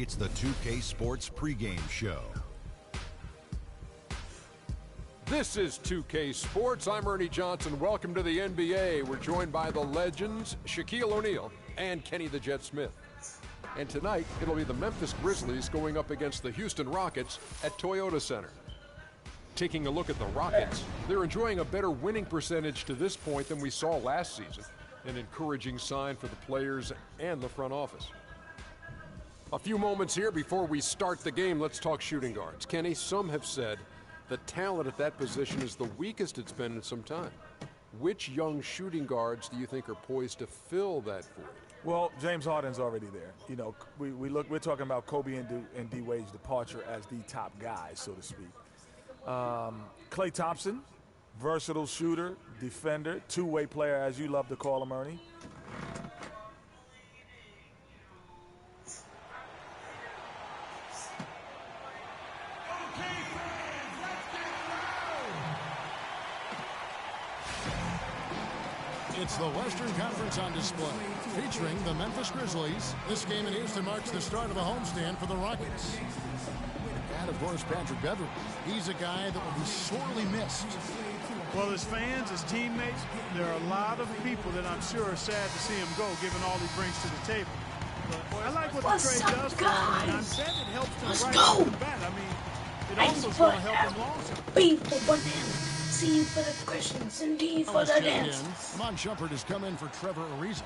It's the 2K Sports pregame show. This is 2K Sports. I'm Ernie Johnson. Welcome to the NBA. We're joined by the legends Shaquille O'Neal and Kenny the Jet Smith. And tonight, it'll be the Memphis Grizzlies going up against the Houston Rockets at Toyota Center. Taking a look at the Rockets, they're enjoying a better winning percentage to this point than we saw last season, an encouraging sign for the players and the front office. A few moments here before we start the game, let's talk shooting guards. Kenny, some have said the talent at that position is the weakest it's been in some time. Which young shooting guards do you think are poised to fill that void? Well, James Harden's already there. You know, we're talking about Kobe and D Wade's departure as the top guys, so to speak. Klay Thompson, versatile shooter, defender, two-way player, as you love to call him, Ernie. It's the Western Conference on display, featuring the Memphis Grizzlies. This game in Houston marks the start of a homestand for the Rockets. And, of course, Patrick Beverley. He's a guy that will be sorely missed. Well, as fans, as teammates, there are a lot of people that I'm sure are sad to see him go, given all he brings to the table. But I like what the trade does for him, and I bet it helps him right off the bat. I mean, it also is going to help him long term. B for banana, C for the Christians, and D for the dance. Amon Shumpert has come in for Trevor Ariza.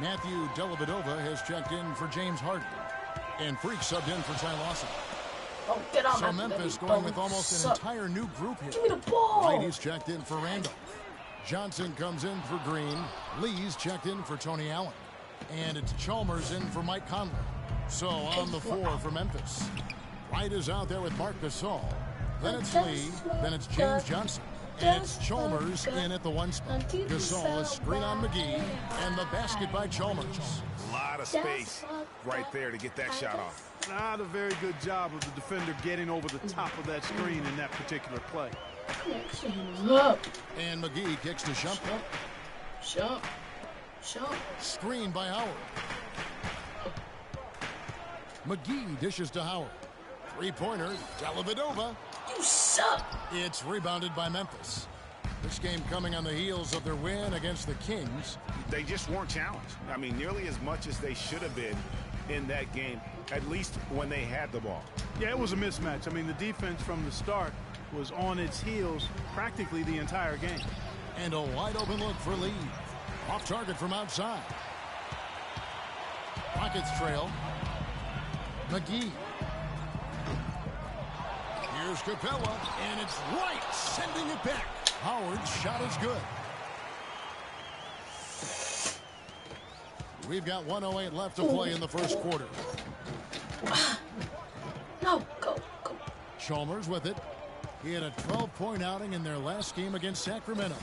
Matthew Dellavedova has checked in for James Harden. And Freak subbed in for Ty Lawson. Oh, get on so Memphis going with almost an entire new group here. Give me the ball. Whitey's checked in for Randolph. Johnson comes in for Green. Lee's checked in for Tony Allen. And it's Chalmers in for Mike Conley. So on the floor for Memphis. White is out there with Marc Gasol. Then it's Lee. Then it's James Johnson. And it's Chalmers in at the one spot. Gasol is screen on McGee. And the basket by Chalmers. A lot of space right there to get that shot off. Not a very good job of the defender getting over the top of that screen in that particular play. And McGee kicks to Shumpert. Screen by Howard. McGee dishes to Howard. Three-pointer, Dellavedova. You suck. It's rebounded by Memphis. This game coming on the heels of their win against the Kings. They just weren't challenged. I mean, nearly as much as they should have been in that game, at least when they had the ball. Yeah, it was a mismatch. I mean, the defense from the start was on its heels practically the entire game. And a wide open look for Lee. Off target from outside. Rockets trail. McGee. Here's Capella, and it's right, sending it back. Howard's shot is good. We've got 1:08 left to play in the first quarter. No, go. Chalmers with it. He had a 12-point outing in their last game against Sacramento.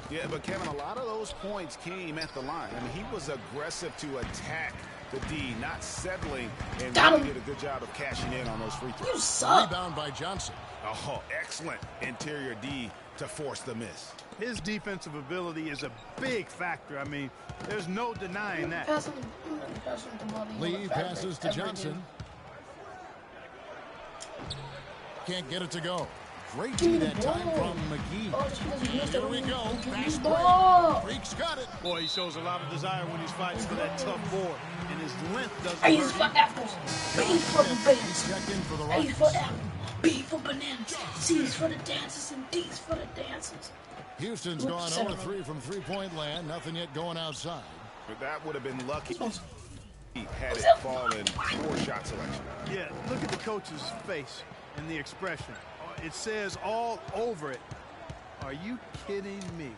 Yeah, but Kevin, a lot of those points came at the line. I mean, he was aggressive to attack the D, not settling, and really did a good job of cashing in on those free throws. You suck. Rebound by Johnson. Oh, excellent interior D to force the miss. His defensive ability is a big factor. I mean, there's no denying that. Lee passes to Johnson. Can't get it to go. Great D that time from McGee. Here we go. Fast break. Freak's got it. Boy, he shows a lot of desire when he's fighting for that tough board. And his length doesn't A for apples. B for bananas. He's checked in for the A Rockets. for apple. B for bananas. C's for the dancers and D's for the dancers. Houston's gone 0-3 from three-point land. Nothing yet going outside. But that would have been lucky had it fallen for shot selection. Yeah, look at the coach's face and the expression. It says all over it. Are you kidding me?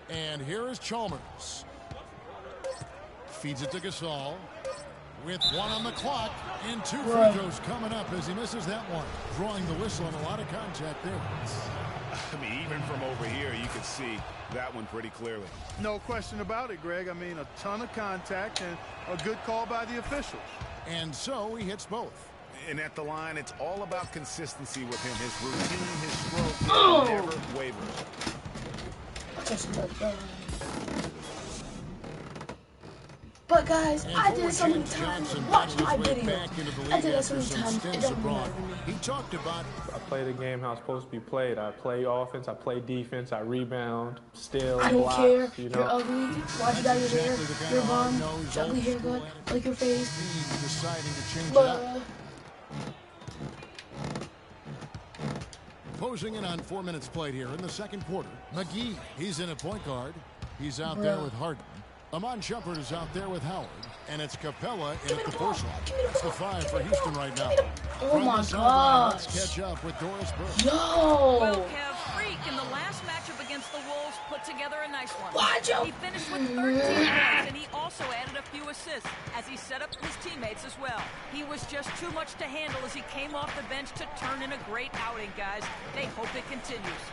And here is Chalmers. Feeds it to Gasol. With one on the clock, and two free throws coming up as he misses that one. Drawing the whistle and a lot of contact there. I mean, even from over here, you could see that one pretty clearly. No question about it, Greg. I mean, a ton of contact and a good call by the officials. And so he hits both. And at the line, it's all about consistency with him. His routine, his stroke, never wavers. But guys, I did it so many times. Watch my video. I did it so many times. It don't matter to me. He talked about. I play the game how it's supposed to be played. I play offense, I play defense, I rebound, steal, I don't block, care. you know. You're ugly. Why'd you dye your hair? You're bum. Your ugly haircut. Like your face. Deciding to change it But up. Closing in on 4 minutes played here in the second quarter. McGee, he's in a point guard. He's out there with Harden. Amon Shumpert is out there with Howard. And it's Capella in at the 4 slot. That's the 5 for Houston right now. oh my gosh. Let's catch up with Doris Burke. Yo. Well, Kev, Freak in the last matchup against the Wolves put together a nice one. Why'd you? He finished with 13 points, and he also added a few assists as he set up his teammates as well. He was just too much to handle as he came off the bench to turn in a great outing, guys. They hope it continues.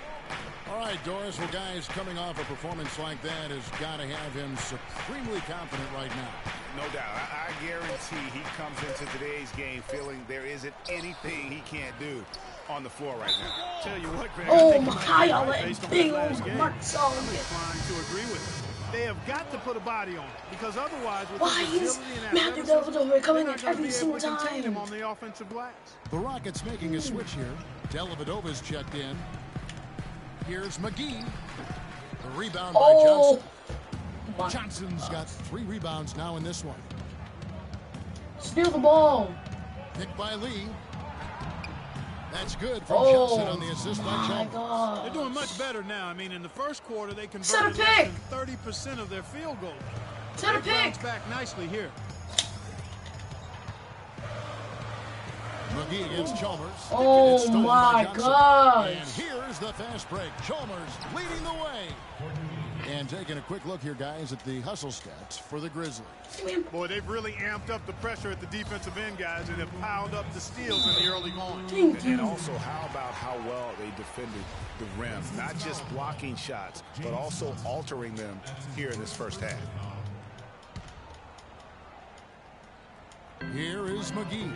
All right, Doris. Well, guys, coming off a performance like that has got to have him supremely confident right now. No doubt. I guarantee he comes into today's game feeling there isn't anything he can't do on the floor right now. Tell you what, Greg, Oh I think my, you might how be y'all right letting based on big that old last game. Marcus all I'm get. inclined to agree with it. They have got to put a body on it because otherwise, with Why his is agility and Matthew athleticism, Dellavedova coming they're in not gonna every be single able to contain him time? on the offensive glass. The Rockets making a switch here. Dellavedova's checked in. Here's McGee. The rebound by Oh. Johnson. Johnson's got 3 rebounds now in this one. Steal the ball. Picked by Lee. That's good from Oh, Johnson on the assist by my Chalmers. God. They're doing much better now. I mean, in the first quarter, they Set a converted less pick. than 30% of their field goals. Set a They pick. bounced back nicely here. McGee against Chalmers. Oh It's stolen by my Johnson. gosh. And here's the fast break. Chalmers leading the way. And taking a quick look here, guys, at the hustle stats for the Grizzlies. Boy, they've really amped up the pressure at the defensive end, guys, and have piled up the steals in the early going. Thank you. And also, how about how well they defended the rim? Not just blocking shots, but also altering them here in this first half. Here is McGee.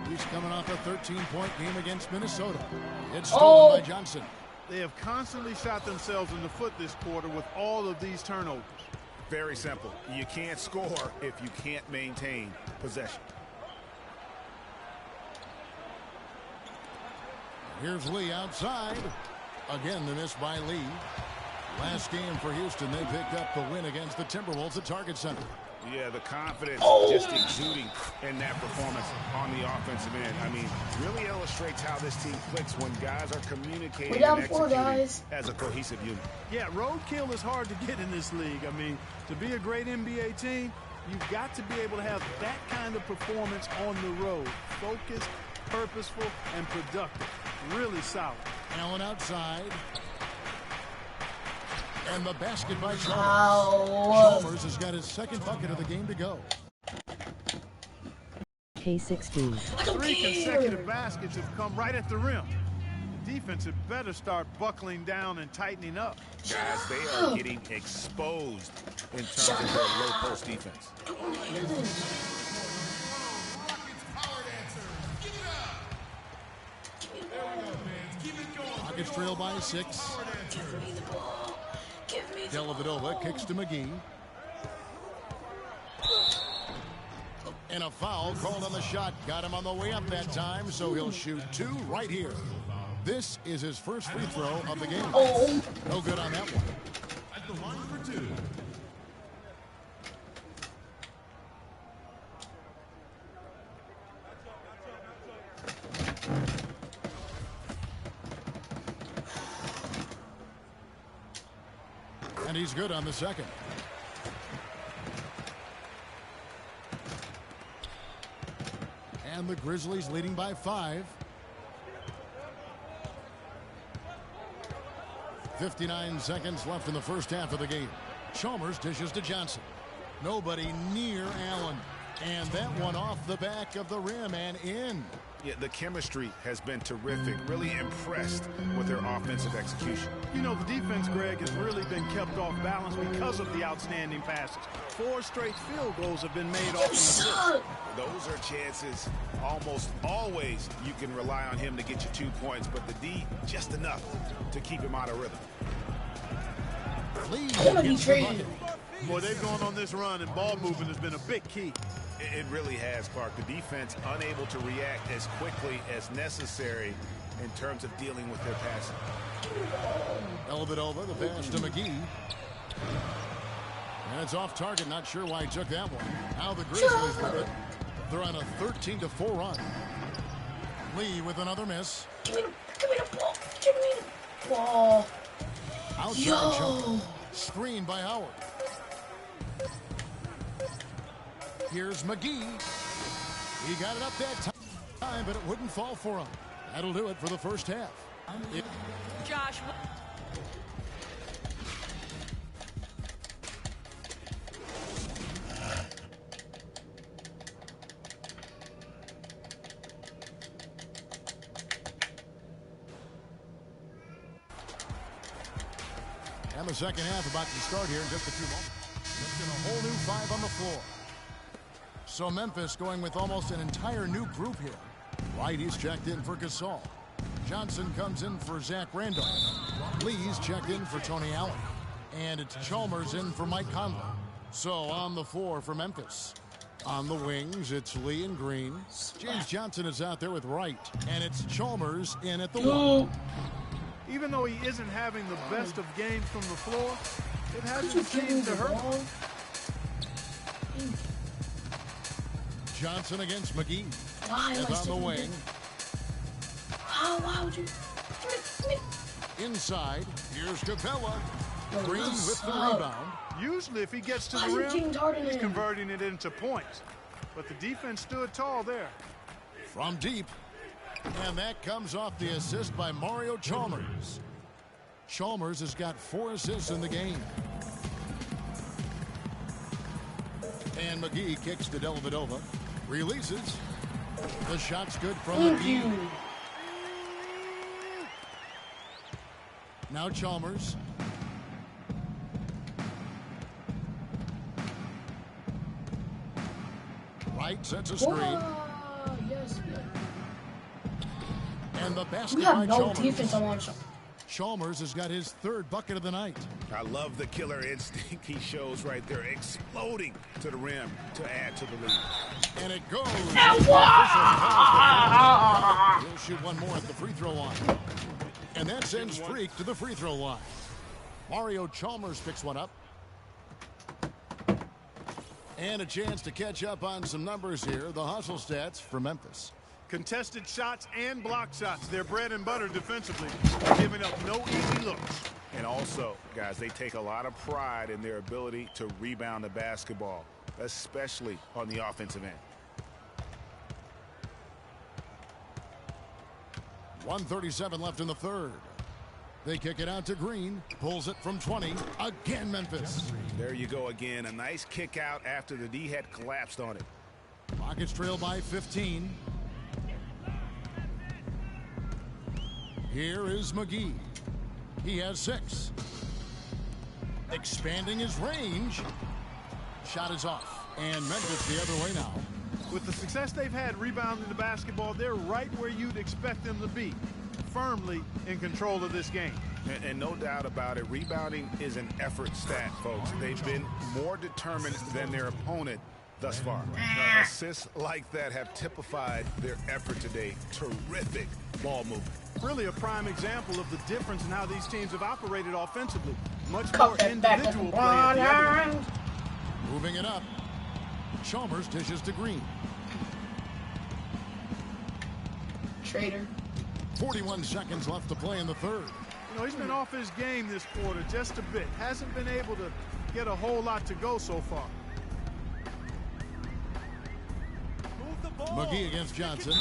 He's coming off a 13-point game against Minnesota. It's stolen by Johnson. They have constantly shot themselves in the foot this quarter with all of these turnovers. Very simple. You can't score if you can't maintain possession. Here's Lee outside. Again, the miss by Lee. Last game for Houston, they picked up the win against the Timberwolves at Target Center. Yeah, the confidence just exuding in that performance on the offensive end. I mean, really illustrates how this team clicks when guys are communicating We're down and 4, executing guys. as a cohesive unit. Yeah, roadkill is hard to get in this league. I mean, to be a great NBA team, you've got to be able to have that kind of performance on the road. Focused, purposeful, and productive. Really solid. Allen outside. And the basket by Chalmers. Ow. Chalmers has got his second bucket of the game to go. K16. I don't 3 care. consecutive baskets have come right at the rim. The defense had better start buckling down and tightening up. Guys, they are getting exposed in terms of their low post defense. Rockets trail by 6. Give me the ball. Give me the Dellavedova kicks to McGee. And a foul called on the shot. Got him on the way up that time, so he'll shoot 2 right here. This is his first free throw of the game. Oh. No good on that one. At the line for 2. And he's good on the second. And the Grizzlies leading by 5. 59 seconds left in the first half of the game. Chalmers dishes to Johnson. Nobody near Allen. And that one off the back of the rim and in. Yeah, the chemistry has been terrific. Really impressed with their offensive execution. You know, the defense, Greg, has really been kept off balance because of the outstanding passes. 4 straight field goals have been made off an assist. Those are chances almost always you can rely on him to get you 2 points, but the D, just enough to keep him out of rhythm. Lee He traded. Boy, they've gone on this run, and ball movement has been a big key. It really has, Clark. The defense unable to react as quickly as necessary in terms of dealing with their passing. Dellavedova, the pass to McGee. And it's off target. Not sure why he took that one. Now the Grizzlies with it. They're on a 13-4 run. Lee with another miss. Give me the ball. Give me the ball. Outside jump. Screen by Howard. Here's McGee. He got it up that time, but it wouldn't fall for him. That'll do it for the first half. Josh. And the second half about to start here in just a few moments. Just in a whole new 5 on the floor. So Memphis going with almost an entire new group here. White, he's checked in for Gasol. Johnson comes in for Zach Randolph. Lee's checked in for Tony Allen. And it's Chalmers in for Mike Conley. So on the floor for Memphis. On the wings, it's Lee and Green. James Johnson is out there with Wright. And it's Chalmers in at the wall. Even though he isn't having the best of games from the floor, it hasn't seemed to hurt him. Johnson against McGee. Why? Is on the wing. Why would you? Inside, here's Capella. Green with the rebound. Usually if he gets to the rim, he's converting it into points. But the defense stood tall there. From deep. And that comes off the assist by Mario Chalmers. Chalmers has got 4 assists in the game. And McGee kicks to Dellavedova. Releases. The shot's good from McGee. Now Chalmers. Wright sets a screen. Yes. And the basket We have by no Chalmers. defense on Chalmers has got his 3rd bucket of the night. I love the killer instinct he shows right there, exploding to the rim to add to the lead. And it goes. He'll shoot one more at the free throw line. And that sends Freak to the free throw line. Mario Chalmers picks one up. And a chance to catch up on some numbers here. The hustle stats for Memphis. Contested shots and block shots. They're bread and butter defensively, giving up no easy looks. And also, guys, they take a lot of pride in their ability to rebound the basketball, especially on the offensive end. 1:37 left in the third. They kick it out to Green. Pulls it from 20. Again, Memphis. There you go again. A nice kick out after the D had collapsed on it. Rockets trail by 15. Here is McGee. He has 6. Expanding his range. Shot is off. And Memphis the other way now. With the success they've had rebounding the basketball, they're right where you'd expect them to be. Firmly in control of this game. And no doubt about it, rebounding is an effort stat, folks. They've been more determined than their opponent thus far. Assists like that have typified their effort today. Terrific ball movement. Really a prime example of the difference in how these teams have operated offensively. Much more individual play at the other end. Moving it up. Chalmers dishes to Green. Trader. 41 seconds left to play in the third. You know, he's been off his game this quarter just a bit. Hasn't been able to get a whole lot to go so far. McGee against Johnson.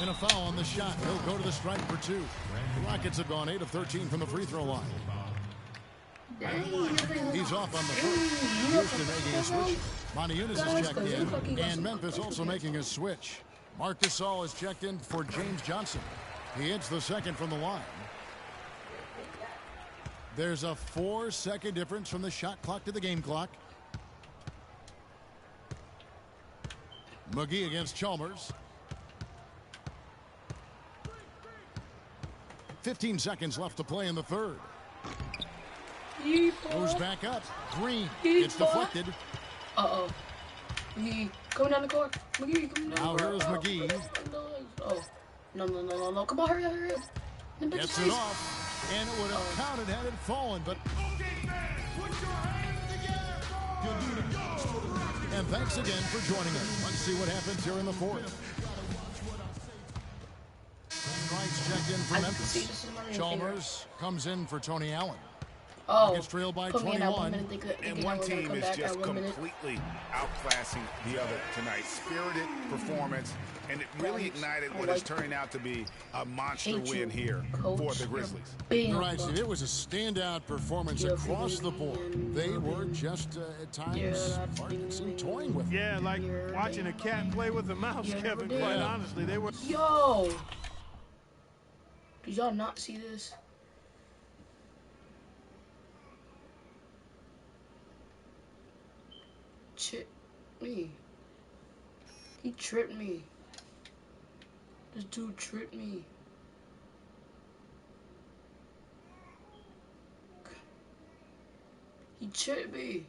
And a foul on the shot. He'll go to the strike for 2. The Rockets have gone 8 of 13 from the free throw line. He's off on the first. Houston making a switch. Monty Eunice is checked in. And Memphis also making a switch. Marc Gasol is checked in for James Johnson. He hits the second from the line. There's a 4-second difference from the shot clock to the game clock. McGee against Chalmers. 15 seconds left to play in the third. Moves back up. Green. It's deflected. Uh-oh. McGee coming down the court. McGee coming down the court. Now here's McGee. Oh. No. Come on, hurry up. Gets it off. And it would have counted had it fallen, but... And thanks again for joining us. Let's see what happens here in the fourth. Strikes checked in for Memphis. Chalmers comes in for Tony Allen. Gets trailed by 21. And one team is just completely outclassing the other tonight. Spirited performance, and it really ignited what is turning out to be a monster win here for the Grizzlies. You're right, Steve. It was a standout performance across the board. They were just, at times, toying with it. Yeah, like watching a cat play with a mouse, Kevin, quite honestly. They were... Yo! Did y'all not see this? Me. He tripped me. This dude tripped me. He tripped me.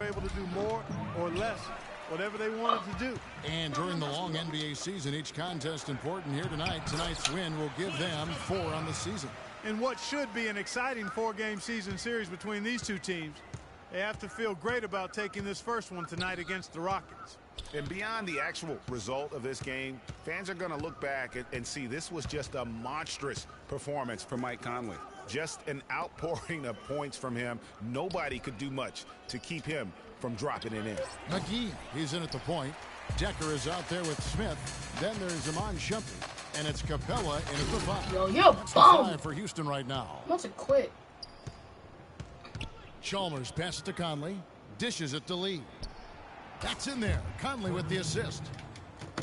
Able to do more or less, whatever they wanted to do. And during the long NBA season, each contest important here tonight. Tonight's win will give them 4 on the season. In what should be an exciting 4-game season series between these two teams, they have to feel great about taking this first one tonight against the Rockets. And beyond the actual result of this game, fans are going to look back and see this was just a monstrous performance from Mike Conley. Just an outpouring of points from him. Nobody could do much to keep him from dropping it in. McGee, he's in at the point. Decker is out there with Smith. Then there's Iman Shumpert. And it's Capella in at the 5. Yo, That's boom! the 5 for Houston right now. I'm about to quit. Chalmers passes to Conley. Dishes it to Lee. That's in there. Conley with the assist.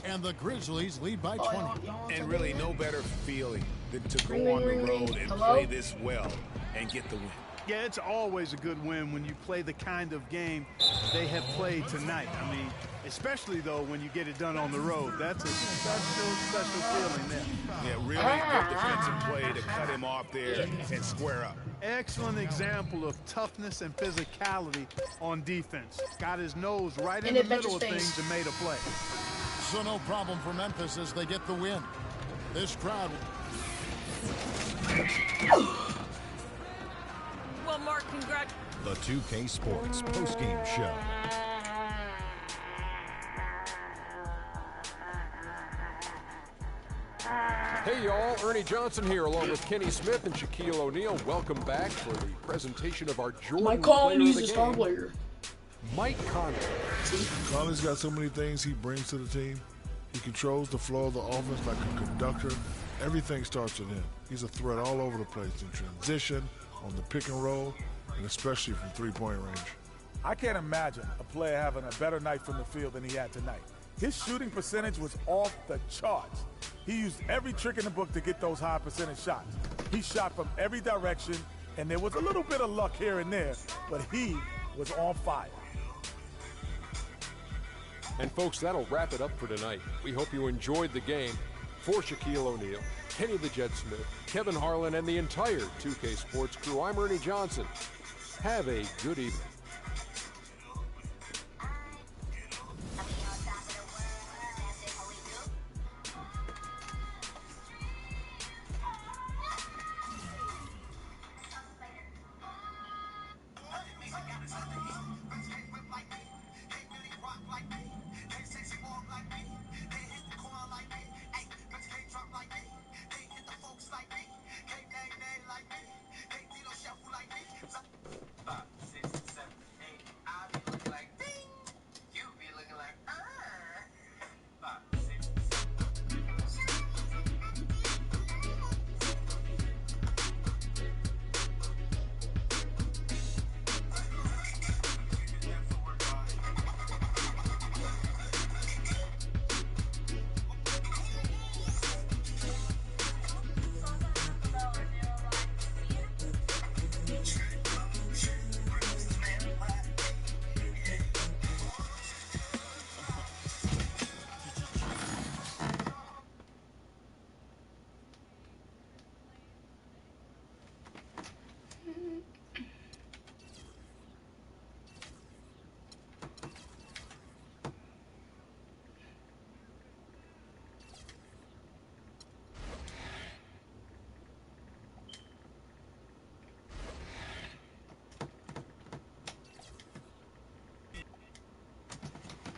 And the Grizzlies lead by 20. And really no better feeling than to go on the road and play this well and get the win. Yeah, it's always a good win when you play the kind of game they have played tonight. I mean, especially, though, when you get it done on the road. That's a special feeling there. Yeah, really good defensive play to cut him off there and square up. Excellent example of toughness and physicality on defense. Got his nose right in And the middle of things and made a play. So no problem for Memphis as they get the win. This crowd... Well, Mark, congrats. The 2K Sports postgame show. Hey, y'all. Ernie Johnson here, along with Kenny Smith and Shaquille O'Neal. Welcome back for the presentation of our Jordan Mike player Conley of is the a star game, player. Mike Conley. Conley's got so many things he brings to the team. He controls the flow of the offense like a conductor. Everything starts with him. He's a threat all over the place in transition, on the pick and roll, and especially from three-point range. I can't imagine a player having a better night from the field than he had tonight. His shooting percentage was off the charts. He used every trick in the book to get those high percentage shots. He shot from every direction, and there was a little bit of luck here and there, but he was on fire. And folks, that'll wrap it up for tonight. We hope you enjoyed the game. For Shaquille O'Neal, Kenny the Jet Smith, Kevin Harlan, and the entire 2K Sports crew, I'm Ernie Johnson. Have a good evening.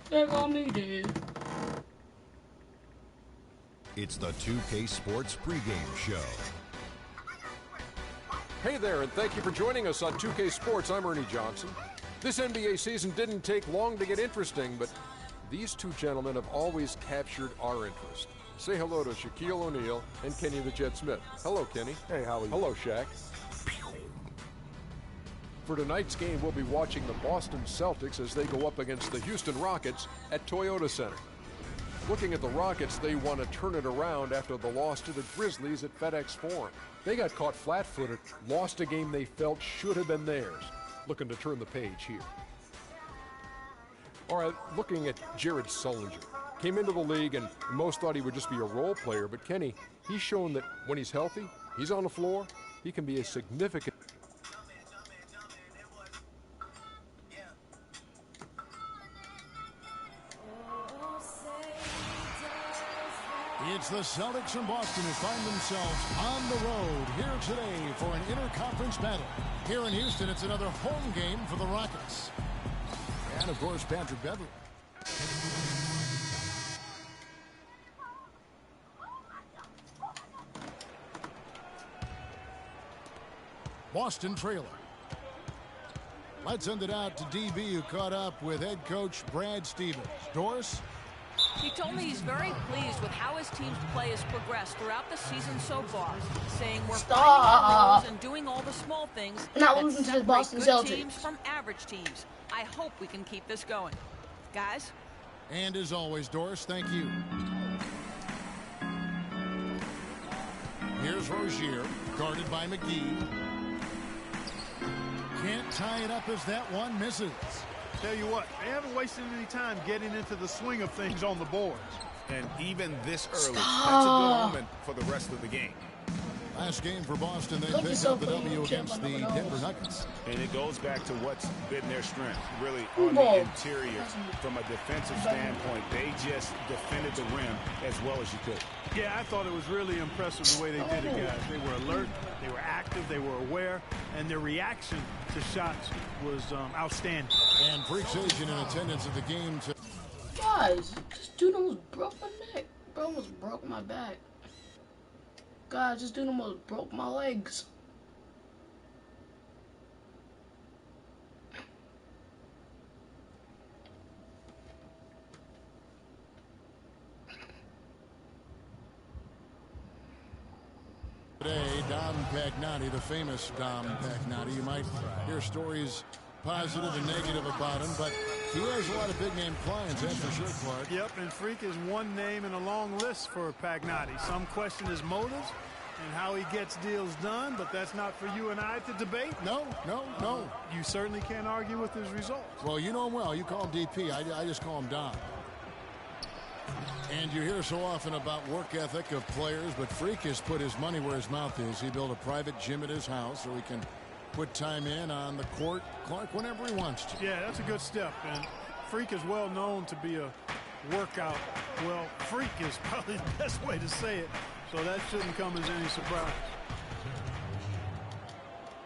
They got me, dude. It's the 2K Sports pregame show. Hey there, and thank you for joining us on 2K Sports. I'm Ernie Johnson. This NBA season didn't take long to get interesting, but these two gentlemen have always captured our interest. Say hello to Shaquille O'Neal and Kenny the Jet Smith. Hello, Kenny. Hey, how are you? Hello, Shaq. For tonight's game, we'll be watching the Boston Celtics as they go up against the Houston Rockets at Toyota Center. Looking at the Rockets, they want to turn it around after the loss to the Grizzlies at FedEx Forum. They got caught flat-footed, lost a game they felt should have been theirs. Looking to turn the page here. All right, looking at Jared Sullinger. Came into the league and most thought he would just be a role player, but Kenny, he's shown that when he's healthy, he's on the floor, he can be a significant... It's the Celtics in Boston who find themselves on the road here today for an interconference battle. Here in Houston, it's another home game for the Rockets. And, of course, Patrick Beverley. Boston trailer. Let's send it out to DB, who caught up with head coach Brad Stevens. Doris? He told me he's very pleased with how his team's play has progressed throughout the season so far, saying we're finding our roles and doing all the small things that separate good teams from average teams. I hope we can keep this going. Guys? And as always, Doris, thank you. Here's Rozier, guarded by McGee. Can't tie it up as that one misses. Tell you what, they haven't wasted any time getting into the swing of things on the boards. And even this early, that's a good omen for the rest of the game. Last game for Boston, they picked up the W against the Denver Nuggets. And it goes back to what's been their strength, really, on the interior. From a defensive standpoint, they just defended the rim as well as you could. Yeah, I thought it was really impressive the way they did it, guys. They were alert, they were active, they were aware, and their reaction to shots was outstanding. And Freak's agent in attendance at the game. Guys, this dude almost broke my neck. Bro almost broke my back. God, this dude almost broke my legs. Today, Dom Pagnotti, the famous Dom Pagnotti. You might hear stories positive and negative about him, but he has a lot of big-name clients, that's for sure, Clark. Yep, and Freak is one name in a long list for Pagnotti. Some question his motives and how he gets deals done, but that's not for you and I to debate. No. You certainly can't argue with his results. Well, you know him well. You call him DP. I just call him Dom. And you hear so often about work ethic of players, but Freak has put his money where his mouth is. He built a private gym at his house so he can put time in on the court, Clark, whenever he wants to. Yeah, that's a good step. And Freak is well known to be a workout. Well, freak is probably the best way to say it. So that shouldn't come as any surprise.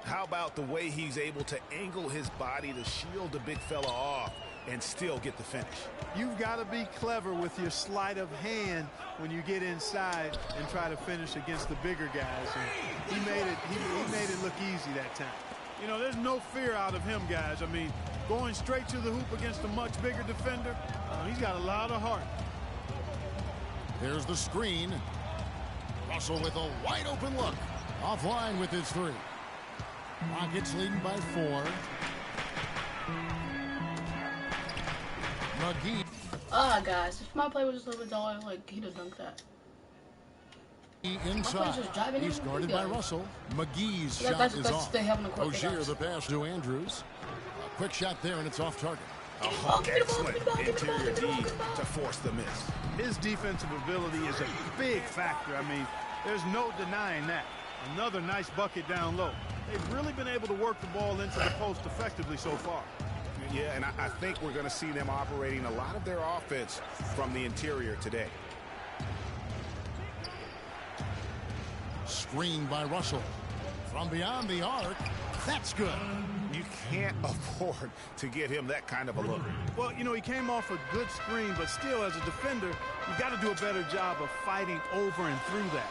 How about the way he's able to angle his body to shield the big fella off and still get the finish? You've got to be clever with your sleight of hand when you get inside and try to finish against the bigger guys. And he made it look easy that time. You know, there's no fear out of him, guys. I mean, going straight to the hoop against a much bigger defender, he's got a lot of heart. There's the screen. Russell with a wide open look. Offline with his three. Rockets leading by 4. McGee. Guys, if my play was just a little bit taller, like, he'd have dunked that. Inside. He's guarded by Russell. McGee's shot is off. Rozier the pass to Andrews. A quick shot there, and it's off target. Excellent interior D to force the miss. His defensive ability is a big factor. I mean, there's no denying that. Another nice bucket down low. They've really been able to work the ball into the post effectively so far. Yeah, and I think we're going to see them operating a lot of their offense from the interior today. Screened by Russell. From beyond the arc, that's good. You can't afford to give him that kind of a look. Well, you know, he came off a good screen, but still, as a defender, you've got to do a better job of fighting over and through that.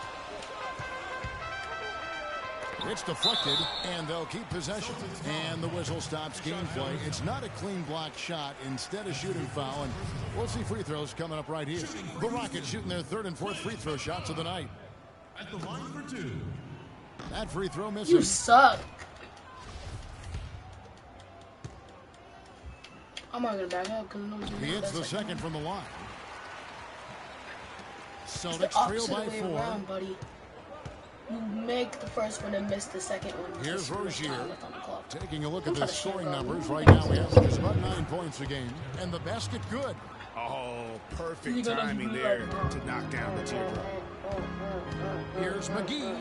It's deflected, and they'll keep possession. And the whistle stops gameplay. It's not a clean block shot, instead a shooting foul, and we'll see free throws coming up right here. The Rockets shooting their third and fourth free throw shots of the night. At the line for 2. That free throw missing. You suck. I'm not gonna back up because I know He hits the second from the line. It's the Celtics trail opposite by way 4. around, buddy. You make the first one and miss the second one. Here's Rozier taking a look I'm at the trying to scoring shoot, bro. numbers. Right now we have just about 9 points a game. And the basket good. Oh, perfect timing there to knock down the teardrop. Here's McGee.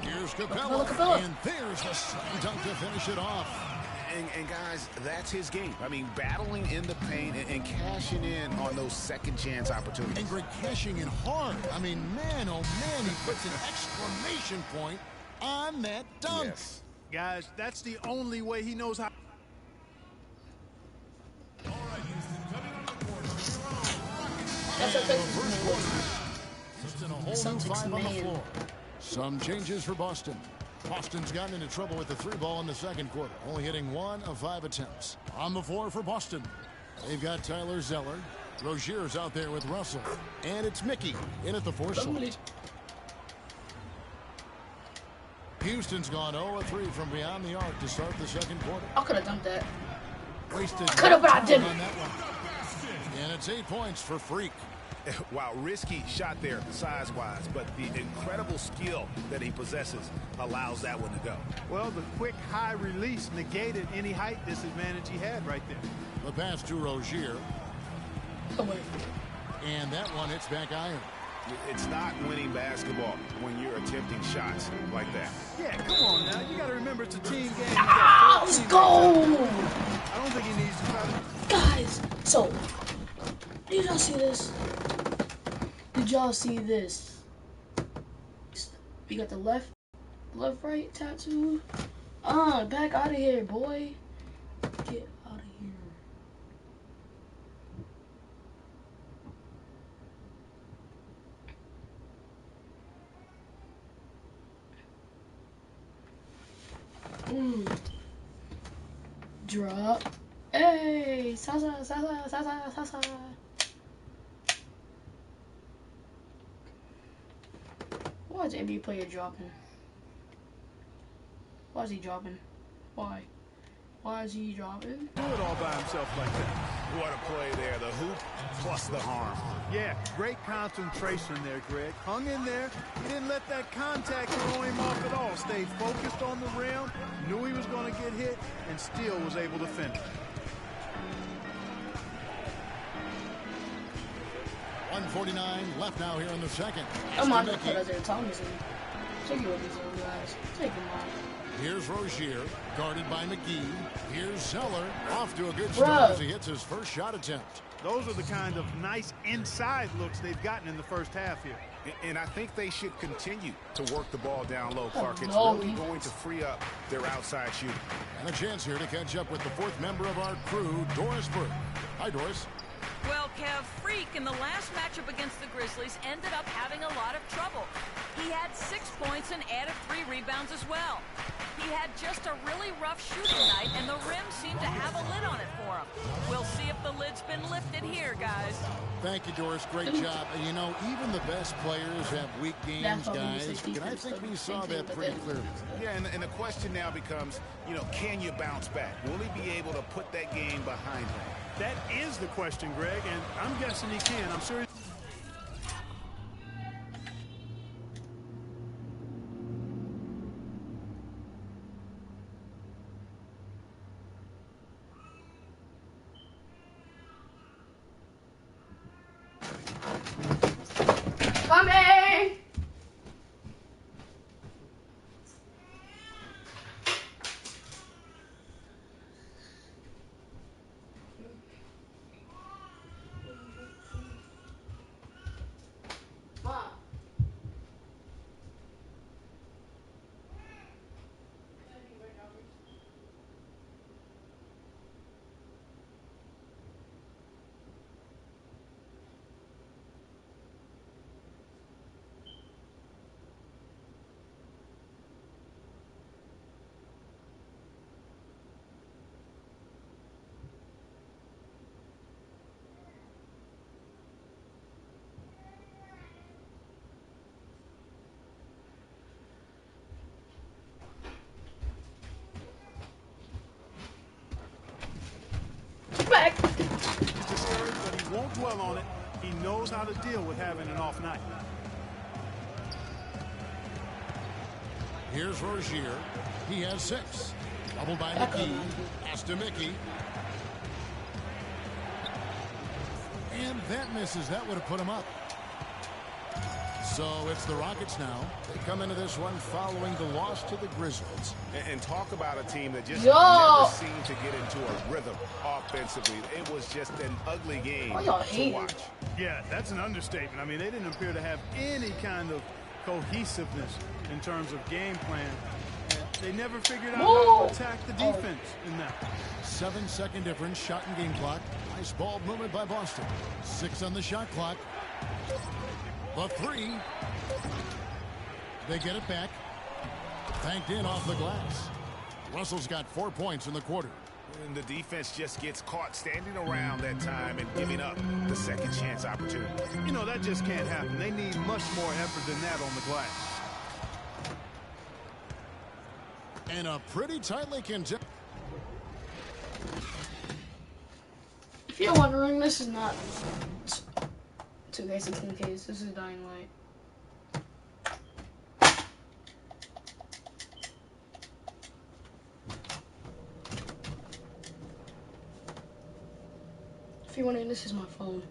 Here's Capella. And there's the slam dunk to finish it off. And guys, that's his game. I mean, battling in the paint and cashing in on those second chance opportunities. And Greg cashing in hard. I mean, man, oh man, he puts an exclamation point on that dunk. Yes. Guys, that's the only way he knows how. That's a And a whole new 5 on the floor. Some changes for Boston. Boston's gotten into trouble with the 3 ball in the second quarter, only hitting 1 of 5 attempts. On the floor for Boston, they've got Tyler Zeller. Rozier's out there with Russell. And it's Mickey in at the 4 slot. Houston's gone 0-3 from beyond the arc to start the second quarter. I could have dunked that. Wasted. Could have, but I didn't. On that one. And it's 8 points for Freak. Wow, risky shot there size-wise, but the incredible skill that he possesses allows that one to go. Well, the quick high release negated any height disadvantage he had right there. The pass to Rozier. Oh, wait. And that one hits back iron. It's not winning basketball when you're attempting shots like that. Yeah, come on now. You got to remember it's a team game. Let's go! I don't think he needs to try to... Guys, so, did y'all see this? Did y'all see this? We got the left, right tattoo. Back out of here, boy. Get out of here. Drop. Hey, Sasa. Why is the NBA player dropping? Why is he dropping? Why? Why is he dropping? Do it all by himself like that. What a play there. The hoop plus the harm. Yeah, great concentration there, Greg. Hung in there. He didn't let that contact throw him off at all. Stayed focused on the rim, knew he was going to get hit, and still was able to finish. .149 left now here in the second. I'm not going to put Isaiah Thomason. Take it with these old guys. Take him on. Here's Rozier, guarded by McGee. Here's Zeller, off to a good start as he hits his first shot attempt. Those are the kind of nice inside looks they've gotten in the first half here. And I think they should continue to work the ball down low, Clark. It's no. really going to free up their outside shooting. And a chance here to catch up with the 4th member of our crew, Doris Burke. Hi, Doris. Well, Kev, Freak in the last matchup against the Grizzlies ended up having a lot of trouble. He had 6 points and added 3 rebounds as well. He had just a really rough shooting night, and the rim seemed to have a lid on it for him. We'll see if the lid's been lifted here, guys. Thank you, Doris. Great job. And, you know, even the best players have weak games, guys. And I think we saw that pretty clearly. Yeah, and the question now becomes, you know, can you bounce back? Will he be able to put that game behind him? That is the question, Greg, and I'm guessing he can. I'm sure. Coming! won't dwell on it. He knows how to deal with having an off night. Here's Rozier. He has 6. Doubled by McGee. Pass to Mickey. And that misses. That would have put him up. So it's the Rockets now. They come into this one following the loss to the Grizzlies. And talk about a team that just never seemed to get into a rhythm offensively. It was just an ugly game to watch. Yeah, that's an understatement. I mean, they didn't appear to have any kind of cohesiveness in terms of game plan. And they never figured out how to attack the defense in that. 7-second difference, shot and game clock. Nice ball movement by Boston. 6 on the shot clock. The 3. They get it back. Banked in off the glass. Russell's got 4 points in the quarter. And the defense just gets caught standing around that time and giving up the second chance opportunity. You know, that just can't happen. They need much more effort than that on the glass. And a pretty tightly contested. If you're wondering, this is not 2K16 case. This is Dying Light. If you're wondering, this is my phone.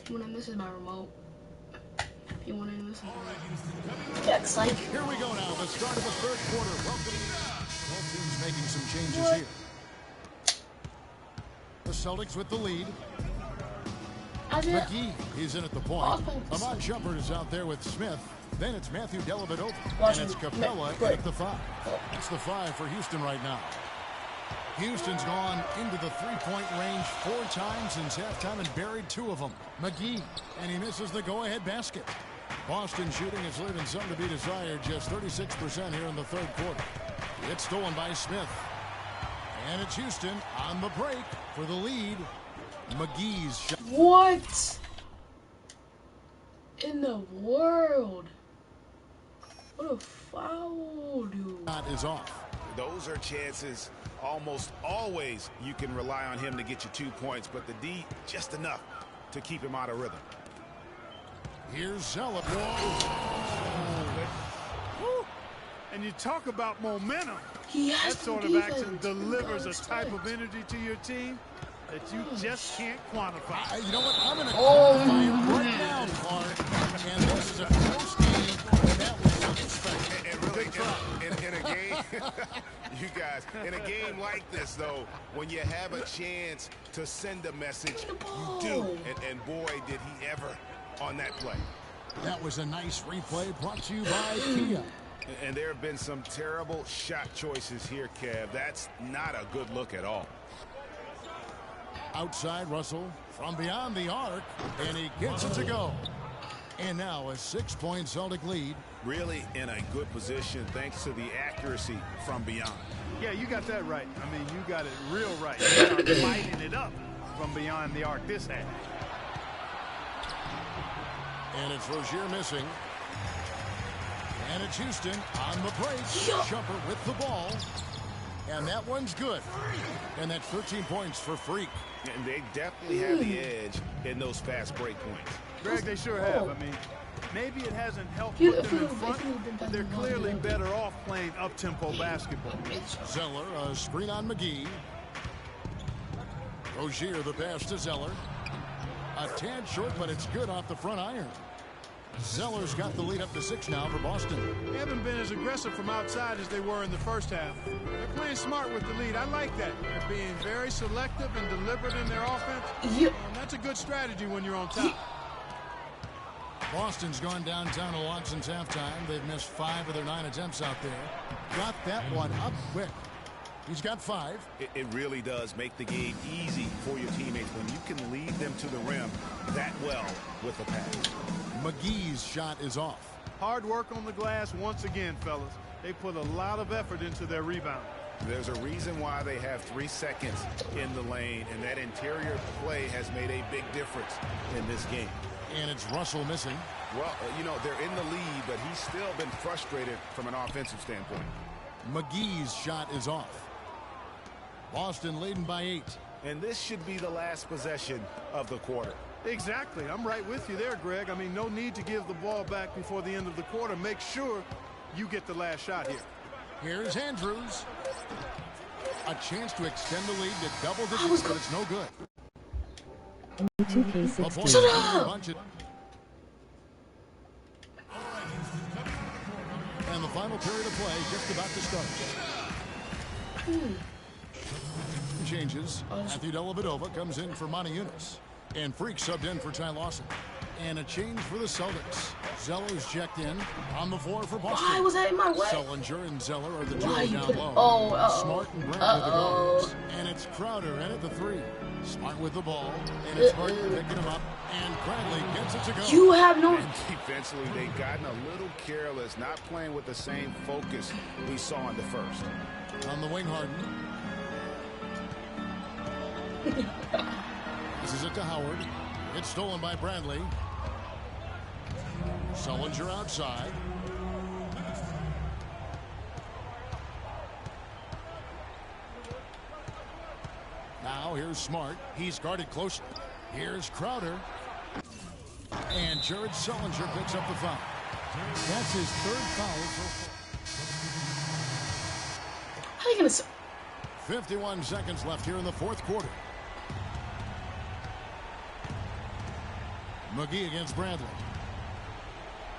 If you're wondering, this is my remote. If you're wondering, this is my... Yeah, it's like... Here we go now, the start of the third quarter. Welcome. Both teams making some changes here. The Celtics with the lead. McGee, he's in at the point. Ahmad Shumpert is out there with Smith. Then it's Matthew Dellavedova. And it's Capella at the 5. It's the 5 for Houston right now. Houston's gone into the three-point range 4 times since halftime and buried 2 of them. McGee, and he misses the go-ahead basket. Boston shooting is leaving some to be desired, just 36% here in the third quarter. It's stolen by Smith. And it's Houston on the break for the lead. McGee's shot. What in the world? What a foul, dude. Shot is off. Those are chances almost always you can rely on him to get you 2 points, but the D just enough to keep him out of rhythm. Here's Zeller. And you talk about momentum. That sort of action delivers a type of energy to your team that you just can't quantify. You know what? I'm going to quantify it right now, Clark. And this is a close game. That was unexpected. And really, in a game, you guys, in a game like this, though, when you have a chance to send a message, you do. And boy, did he ever on that play. That was a nice replay brought to you by Kia. And there have been some terrible shot choices here, Kev. That's not a good look at all. Outside Russell from beyond the arc, and he gets it to go. And now a 6-point Celtic lead. Really in a good position thanks to the accuracy from beyond. Yeah, you got that right. I mean, you got it real right. You start lighting it up from beyond the arc this half. And it's Rozier missing. And it's Houston on the break. Shumpert with the ball. And that one's good. And that's 13 points for Freak. And they definitely have the edge in those fast break points. Greg, they sure have. I mean, maybe it hasn't helped put them in front, but they're clearly better off playing up-tempo basketball. Zeller, a screen on McGee. Rozier, the pass to Zeller. A tad short, but it's good off the front iron. Zeller's got the lead up to 6 now for Boston. They haven't been as aggressive from outside as they were in the first half. They're playing smart with the lead. I like that. They're being very selective and deliberate in their offense. And that's a good strategy when you're on top. Boston's gone downtown to launch since halftime. They've missed 5 of their 9 attempts out there. Got that one up quick. He's got 5. It really does make the game easy for your teammates when you can lead them to the rim that well with a pass. McGee's shot is off. Hard work on the glass once again, fellas. They put a lot of effort into their rebound. There's a reason why they have 3 seconds in the lane, and that interior play has made a big difference in this game. And it's Russell missing. Well, you know, they're in the lead, but he's still been frustrated from an offensive standpoint. McGee's shot is off. Boston leading by 8. And this should be the last possession of the quarter. Exactly. I'm right with you there, Greg. I mean, no need to give the ball back before the end of the quarter. Make sure you get the last shot here. Here's Andrews. A chance to extend the lead to double digits, but it's no good. 2K16. Shut up! And the final period of play just about to start. Changes. Matthew Dellavedova comes in for Monty Eunice. And Freak subbed in for Ty Lawson. And a change for the Celtics. Zeller's checked in on the floor for Boston. Why was that in my way? Sellinger and Zeller are the duo Why down put, low. Smart and Grant with the guards. And it's Crowder in at the 3. Smart with the ball. And it's Harden picking him up. And Bradley gets it to go. You have no... And defensively, they've gotten a little careless, not playing with the same focus we saw in the first. On the wing, Harden. This is it to Howard. It's stolen by Bradley. Sellinger outside. Now here's Smart. He's guarded closely. Here's Crowder. And Jared Sellinger picks up the foul. That's his 3rd foul so far. How are you going to... 51 seconds left here in the 4th quarter. McGee against Bradley.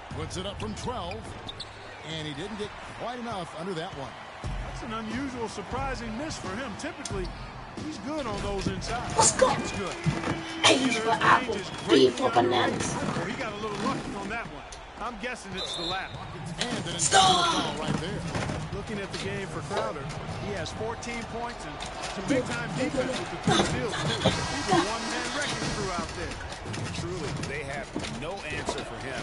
Puts it up from 12. And he didn't get quite enough under that one. That's an unusual, surprising miss for him. Typically, he's good on those inside. Let's go. That's good. A for apple, B for bananas. He got a little lucky on that one. I'm guessing it's the latter. And an foul right there. Looking at the game for Crowder, he has 14 points and some big-time defense with the 2 steals. He's a one-man wrecking crew out there. Truly, they have no answer for him.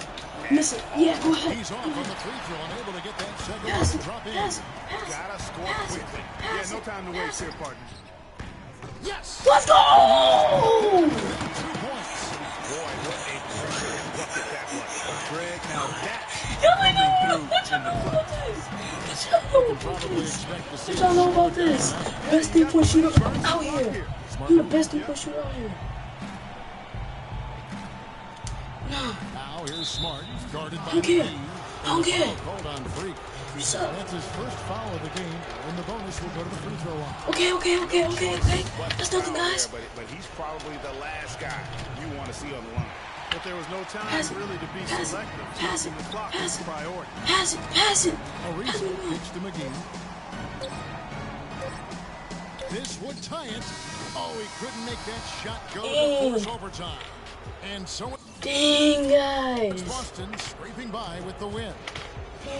Miss it. Yeah, go ahead. He's off on the free throw, unable to get that second Pass one it. to drop in. Pass it. Gotta score quickly. Yeah, no time to waste here, partner. Yes! Let's go! 2 points. Boy, what a pressure bucket that was. Greg, now that's Y'all know coming through in the clutch. What y'all know about this? Best 3-point shooter out here. You the best 3-point shooter out here. Now here's Smart, guarded by Don't care. McGee. Don't care. Called on Freak. What's up? That's his 1st foul of the game, and the bonus will go to the free throw line. Okay. That's nothing, guys. But he's probably the last guy you want to see on the line. But there was no time really to be selective. Pass it. The clock is priority. Pass it. Ariza pitch to McGee. This would tie it. Oh, he couldn't make that shot go to force overtime. And so Dang, guys. Boston scraping by with the win.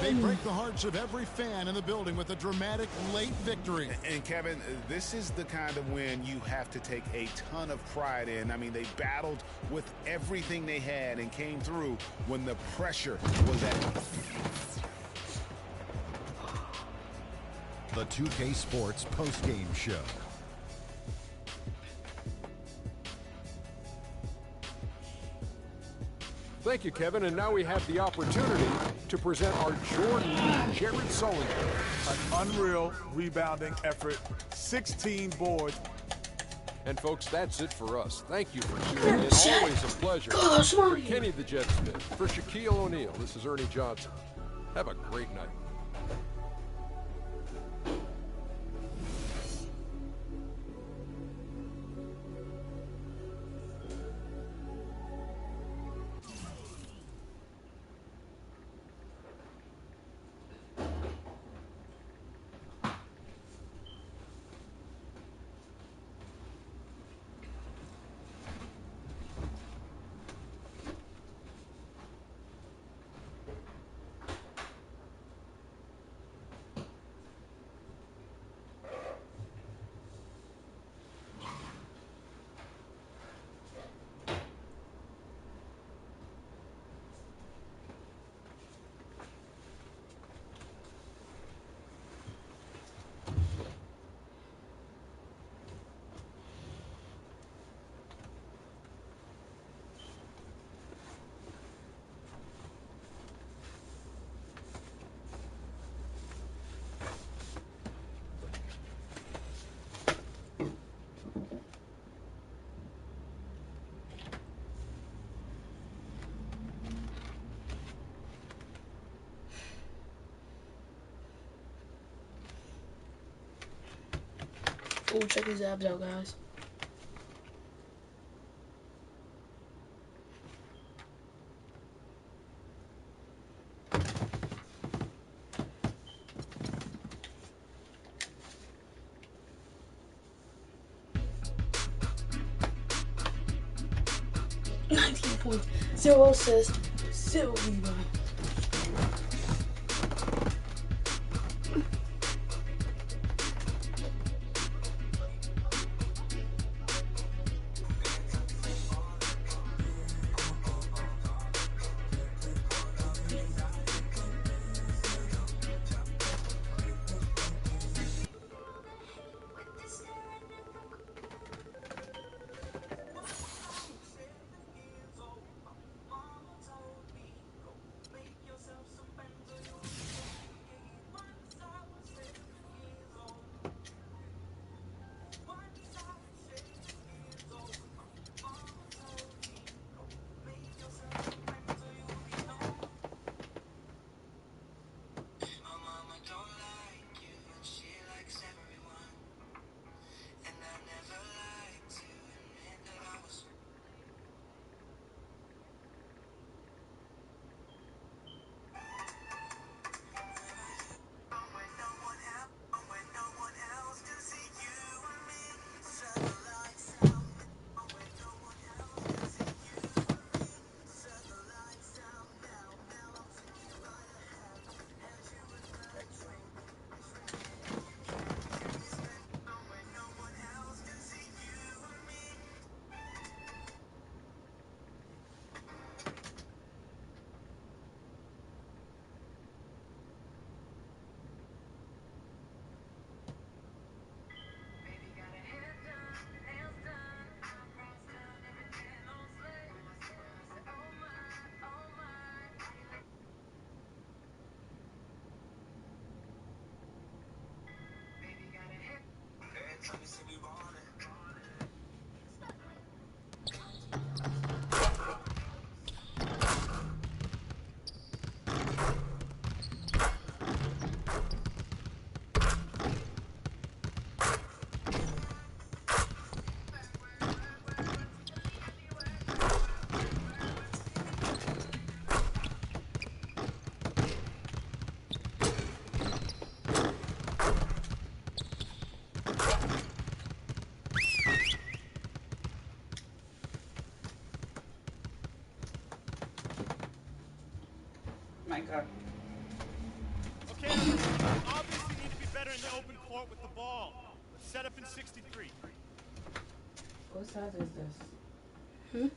They break the hearts of every fan in the building with a dramatic late victory. And Kevin, this is the kind of win you have to take a ton of pride in. I mean, they battled with everything they had and came through when the pressure was at. The 2K Sports postgame show. Thank you, Kevin. And now we have the opportunity to present our Jordan Jared Sullinger. An unreal rebounding effort, 16 boards. And folks, that's it for us. Thank you for tuning in. Always a pleasure. For Kenny the Jet Smith, for Shaquille O'Neal, this is Ernie Johnson. Have a great night. Oh, check his abs out, guys. .0 assist, 0 rebound. My God. Okay, obviously need to be better in the open court with the ball. Let's set up in 63. What size is this?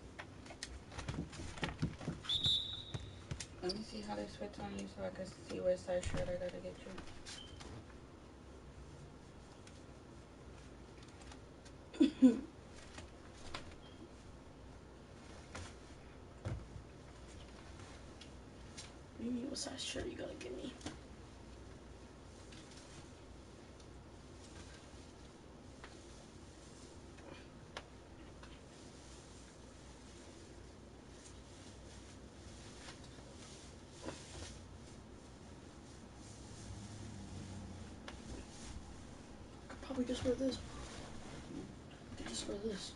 Let me see how this fits on you so I can see what size shirt I gotta get you. What size shirt you gotta give me? I could probably just wear this. I could just wear this.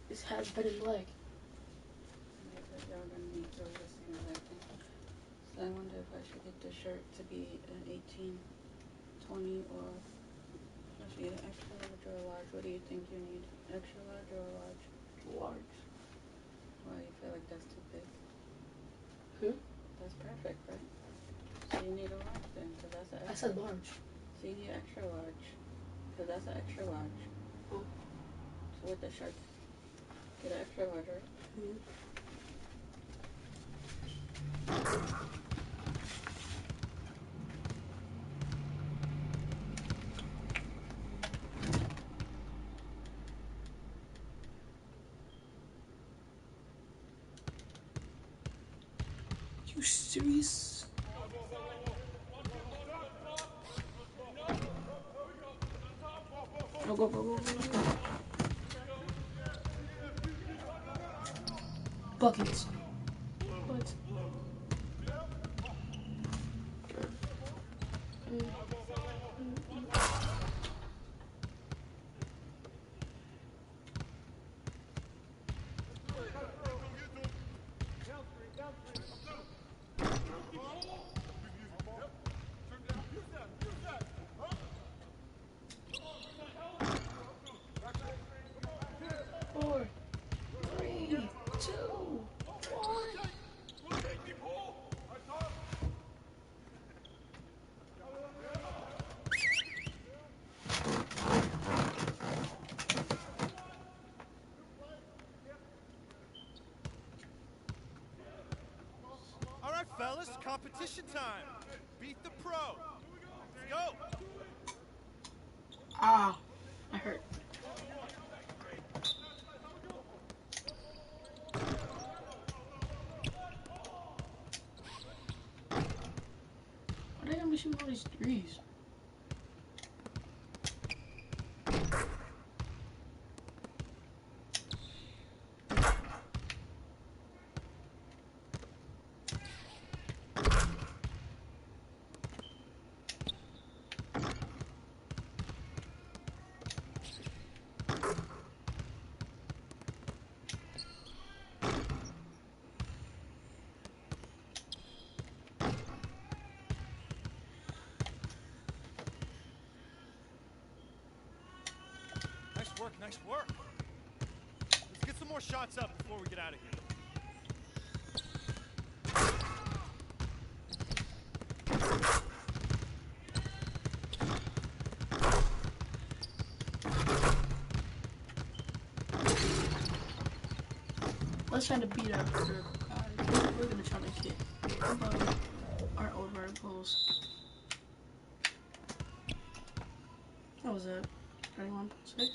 This has better leg. Y'all gonna need to the same leg thing. So I wonder if I should get the shirt to be an 18, 20, or let's see, an extra large or a large. What do you think you need? Extra large or a large? Large. Why, you feel like that's too big? That's perfect, right? So you need a large then, because that's an extra. I said large. So you need extra large, because that's an extra large. Oh. So with the shirts, get an extra large, right? You serious? Go. Buckets. What? Four, three, two, one. All right, fellas, competition time. Beat the pro. Let's go. Ah, I hurt. Why they got me shooting all these threes? Nice work, nice work. Let's get some more shots up before we get out of here. Let's try to beat up the guys. We're gonna try to get above our old verticals. What was that? 31-6?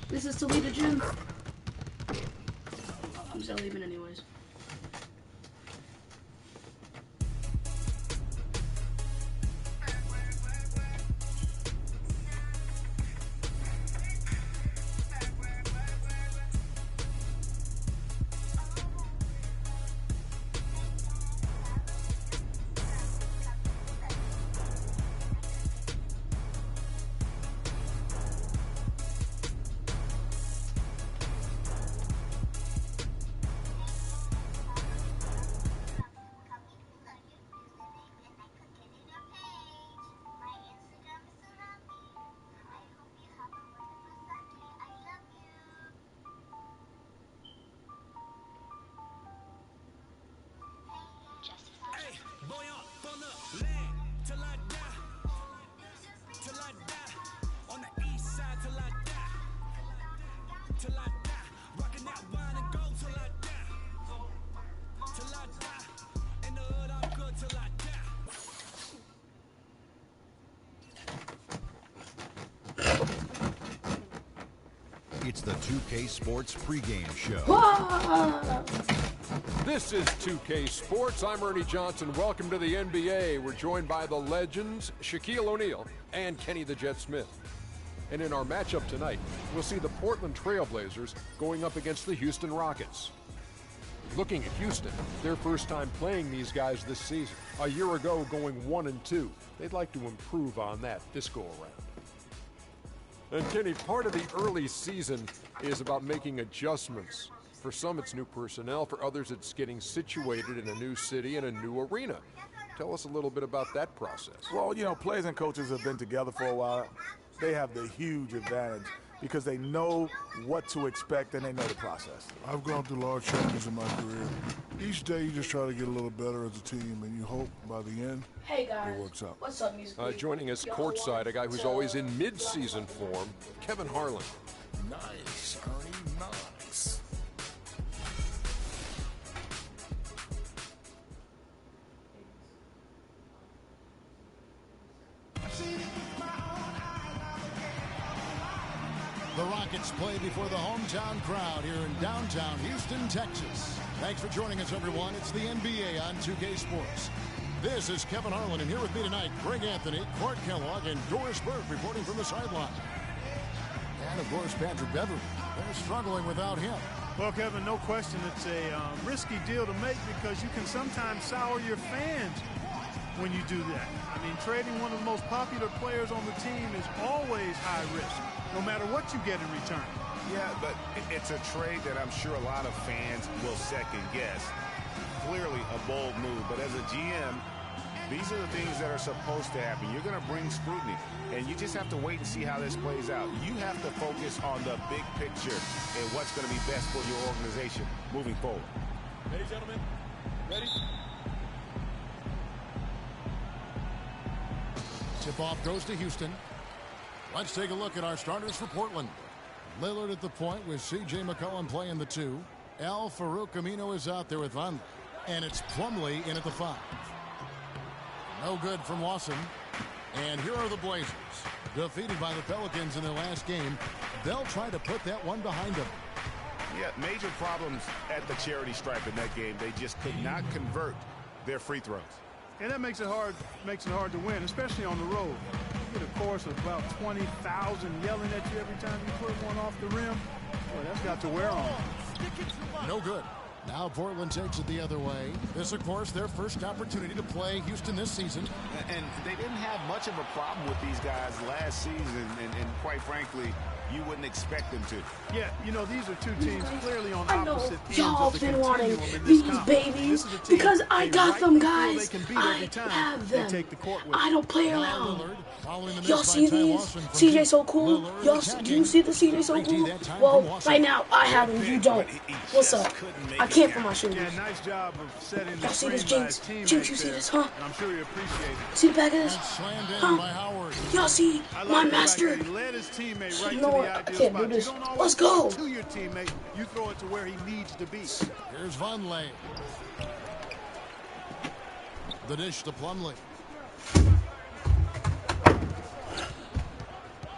This is to lead a gym. I'm still leaving anyways. It's the 2K Sports pregame show. This is 2K Sports. I'm Ernie Johnson. Welcome to the NBA. We're joined by the legends Shaquille O'Neal and Kenny the Jet Smith. And in our matchup tonight, we'll see the Portland Trail Blazers going up against the Houston Rockets. Looking at Houston, their first time playing these guys this season. A year ago, going 1-2. They'd like to improve on that this go-around. And Kenny, part of the early season is about making adjustments. For some, it's new personnel. For others, it's getting situated in a new city and a new arena. Tell us a little bit about that process. Well, you know, players and coaches have been together for a while. They have the huge advantage because they know what to expect and they know the process. I've gone through large changes in my career. Each day you just try to get a little better as a team, and you hope by the end Hey guys, it works out. What's up, Music League? Joining us courtside, a guy who's always in mid-season form, Kevin Harlan. Nice, Ernie, nice. The Rockets play before the hometown crowd here in downtown Houston, Texas. Thanks for joining us, everyone. It's the NBA on 2K Sports. This is Kevin Harlan, and here with me tonight, Greg Anthony, Clark Kellogg, and Doris Burke reporting from the sideline. And, of course, Patrick Beverly. They're struggling without him. Well, Kevin, no question it's a risky deal to make because you can sometimes sour your fans when you do that. I mean, trading one of the most popular players on the team is always high risk, no matter what you get in return. Yeah, but it's a trade that I'm sure a lot of fans will second guess. Clearly a bold move, but as a GM, these are the things that are supposed to happen. You're going to bring scrutiny, and you just have to wait and see how this plays out. You have to focus on the big picture and what's going to be best for your organization moving forward. Ready, gentlemen? Ready? Tip-off goes to Houston. Let's take a look at our starters for Portland. Lillard at the point with C.J. McCollum playing the 2. Al-Farouq Amino is out there with Van. And it's Plumlee in at the 5. No good from Lawson. And here are the Blazers. Defeated by the Pelicans in their last game. They'll try to put that one behind them. Yeah, major problems at the charity stripe in that game. They just could not convert their free throws. And that makes it hard to win, especially on the road. You get a chorus of about 20,000 yelling at you every time you put one off the rim. Boy, that's got to wear on. No good. Now Portland takes it the other way. This, of course, their first opportunity to play Houston this season. And they didn't have much of a problem with these guys last season, and quite frankly, you wouldn't expect them to. Yeah, you know, these are two teams clearly on I know opposite ends y'all of the been wanting continuum in these this babies because I got them, guys. I have them. I don't play around. Y'all see these? CJ so cool. Y'all, do you see the CJ so cool? Well, right now I have them. You don't. What's up? I can't for my shoes. Yeah, nice job of setting Y'all see this, Jinx? Jinx, you see this, huh? And I'm sure you appreciate it. See the back of this? Huh? Y'all see my master? He led his teammate right You know to what? the I ideal can't do spot. this. You don't always Let's throw go. it to your teammate. You throw it to where he needs to be. Here's Vonleh. The dish to Plumlee.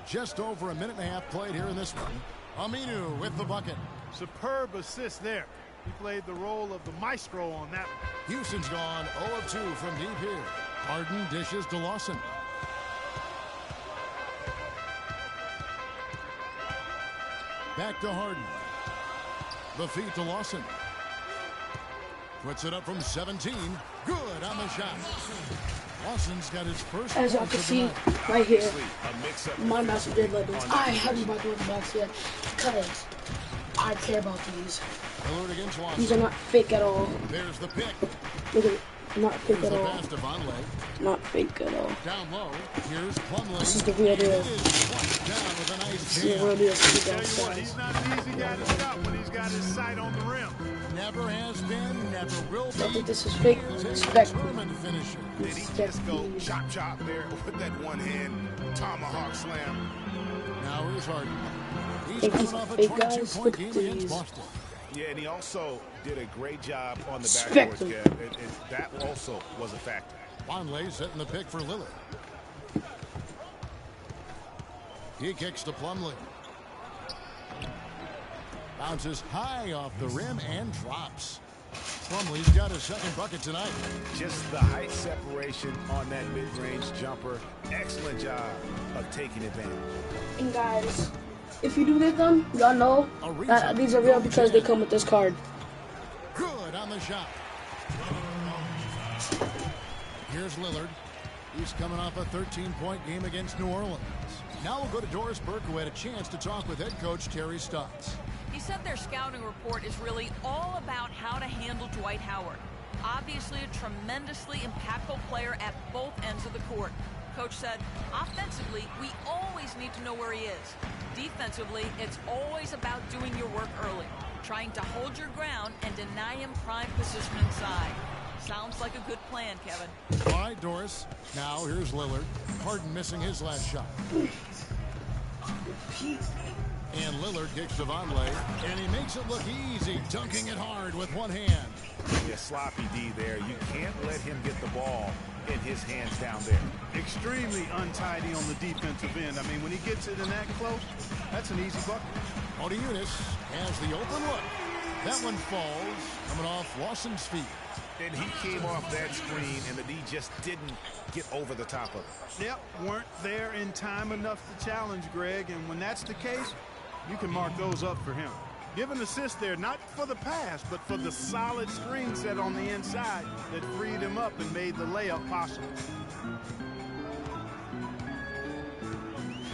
Just over a minute and a half played here in this one. Aminu with the bucket. Superb assist there. He played the role of the maestro on that one. Houston's gone 0 of 2 from deep here. Harden dishes to Lawson. Back to Harden. The feed to Lawson. Puts it up from 17. Good on the shot. Lawson's got his first. As y'all can see right here, my master did legends. I haven't bought the box yet because I care about these. These are not fake at all. There's the pick. Look at it. Not fake at all. Pass to Vonleh. Not fake at all. Down low. Here's Plumlee. This is the real deal. Down with a nice This is the real deal. He's not an easy guy to stop when he's got his sight on the rim. Never has been, never will be. I think this is fake. Respect me. Did he just go chop chop there with that one hand tomahawk slam? Now here's Harden. I think these are fake guys. Look at these. Yeah, and he also did a great job on the Respect backboards, him. Kev. That also was a factor. Vonleh setting the pick for Lillard. He kicks to Plumlee. Bounces high off the rim and drops. Plumlee's got his second bucket tonight. Just the height separation on that mid-range jumper. Excellent job of taking advantage. And guys, if you do get them, y'all know that these are real because they come with this card. Good on the shot. Here's Lillard. He's coming off a 13-point game against New Orleans. Now we'll go to Doris Burke, who had a chance to talk with head coach Terry Stotts. He said their scouting report is really all about how to handle Dwight Howard. Obviously a tremendously impactful player at both ends of the court. Coach said, offensively, we always need to know where he is. Defensively, it's always about doing your work early, trying to hold your ground and deny him prime position inside. Sounds like a good plan, Kevin. All right, Doris. Now here's Lillard. Harden missing his last shot. And Lillard kicks to Vonleh, and he makes it look easy, dunking it hard with one hand. Yeah, sloppy D there. You can't let him get the ball in his hands down there. Extremely untidy on the defensive end. I mean, when he gets it in that close, that's an easy bucket. Motiejunas has the open look. That one falls, coming off Lawson's feet. And he came off that screen, and the D just didn't get over the top of it. Yep, weren't there in time enough to challenge Greg, and when that's the case, you can mark those up for him. Give an assist there, not for the pass, but for the solid screen set on the inside that freed him up and made the layup possible.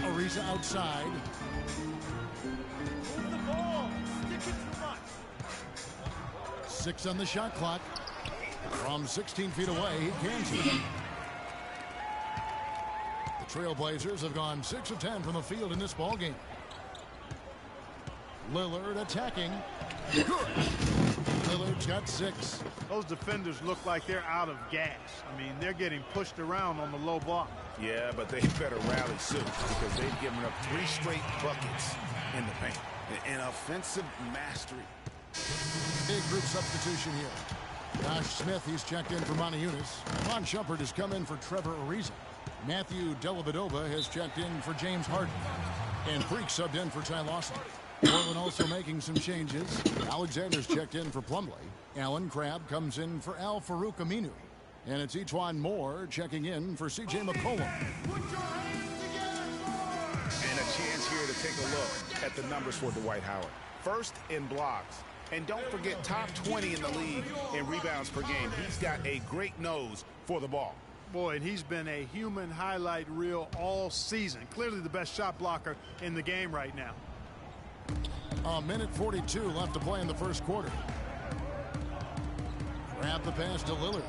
Ariza outside. Move the ball. Stick it too much. 6 on the shot clock. From 16 feet away, he can see. The Trailblazers have gone 6 of 10 from the field in this ballgame. Lillard attacking. Good. Lillard's got 6. Those defenders look like they're out of gas. I mean, they're getting pushed around on the low block. Yeah, but they better rally soon because they've given up 3 straight buckets in the paint. An offensive mastery. Big group substitution here. Josh Smith, he's checked in for Motiejunas. Ron Shumpert has come in for Trevor Ariza. Matthew Dellavedova has checked in for James Harden. And Freak subbed in for Ty Lawson. Portland also making some changes. Alexander's checked in for Plumlee. Alan Crabb comes in for Al-Farouq Aminu. And it's Etuan Moore checking in for C.J. McCollum. And a chance here to take a look at the numbers for Dwight Howard. First in blocks. And don't forget, top 20 in the league in rebounds per game. He's got a great nose for the ball. Boy, and he's been a human highlight reel all season. Clearly the best shot blocker in the game right now. A minute 42 left to play in the first quarter. Grab the pass to Lillard.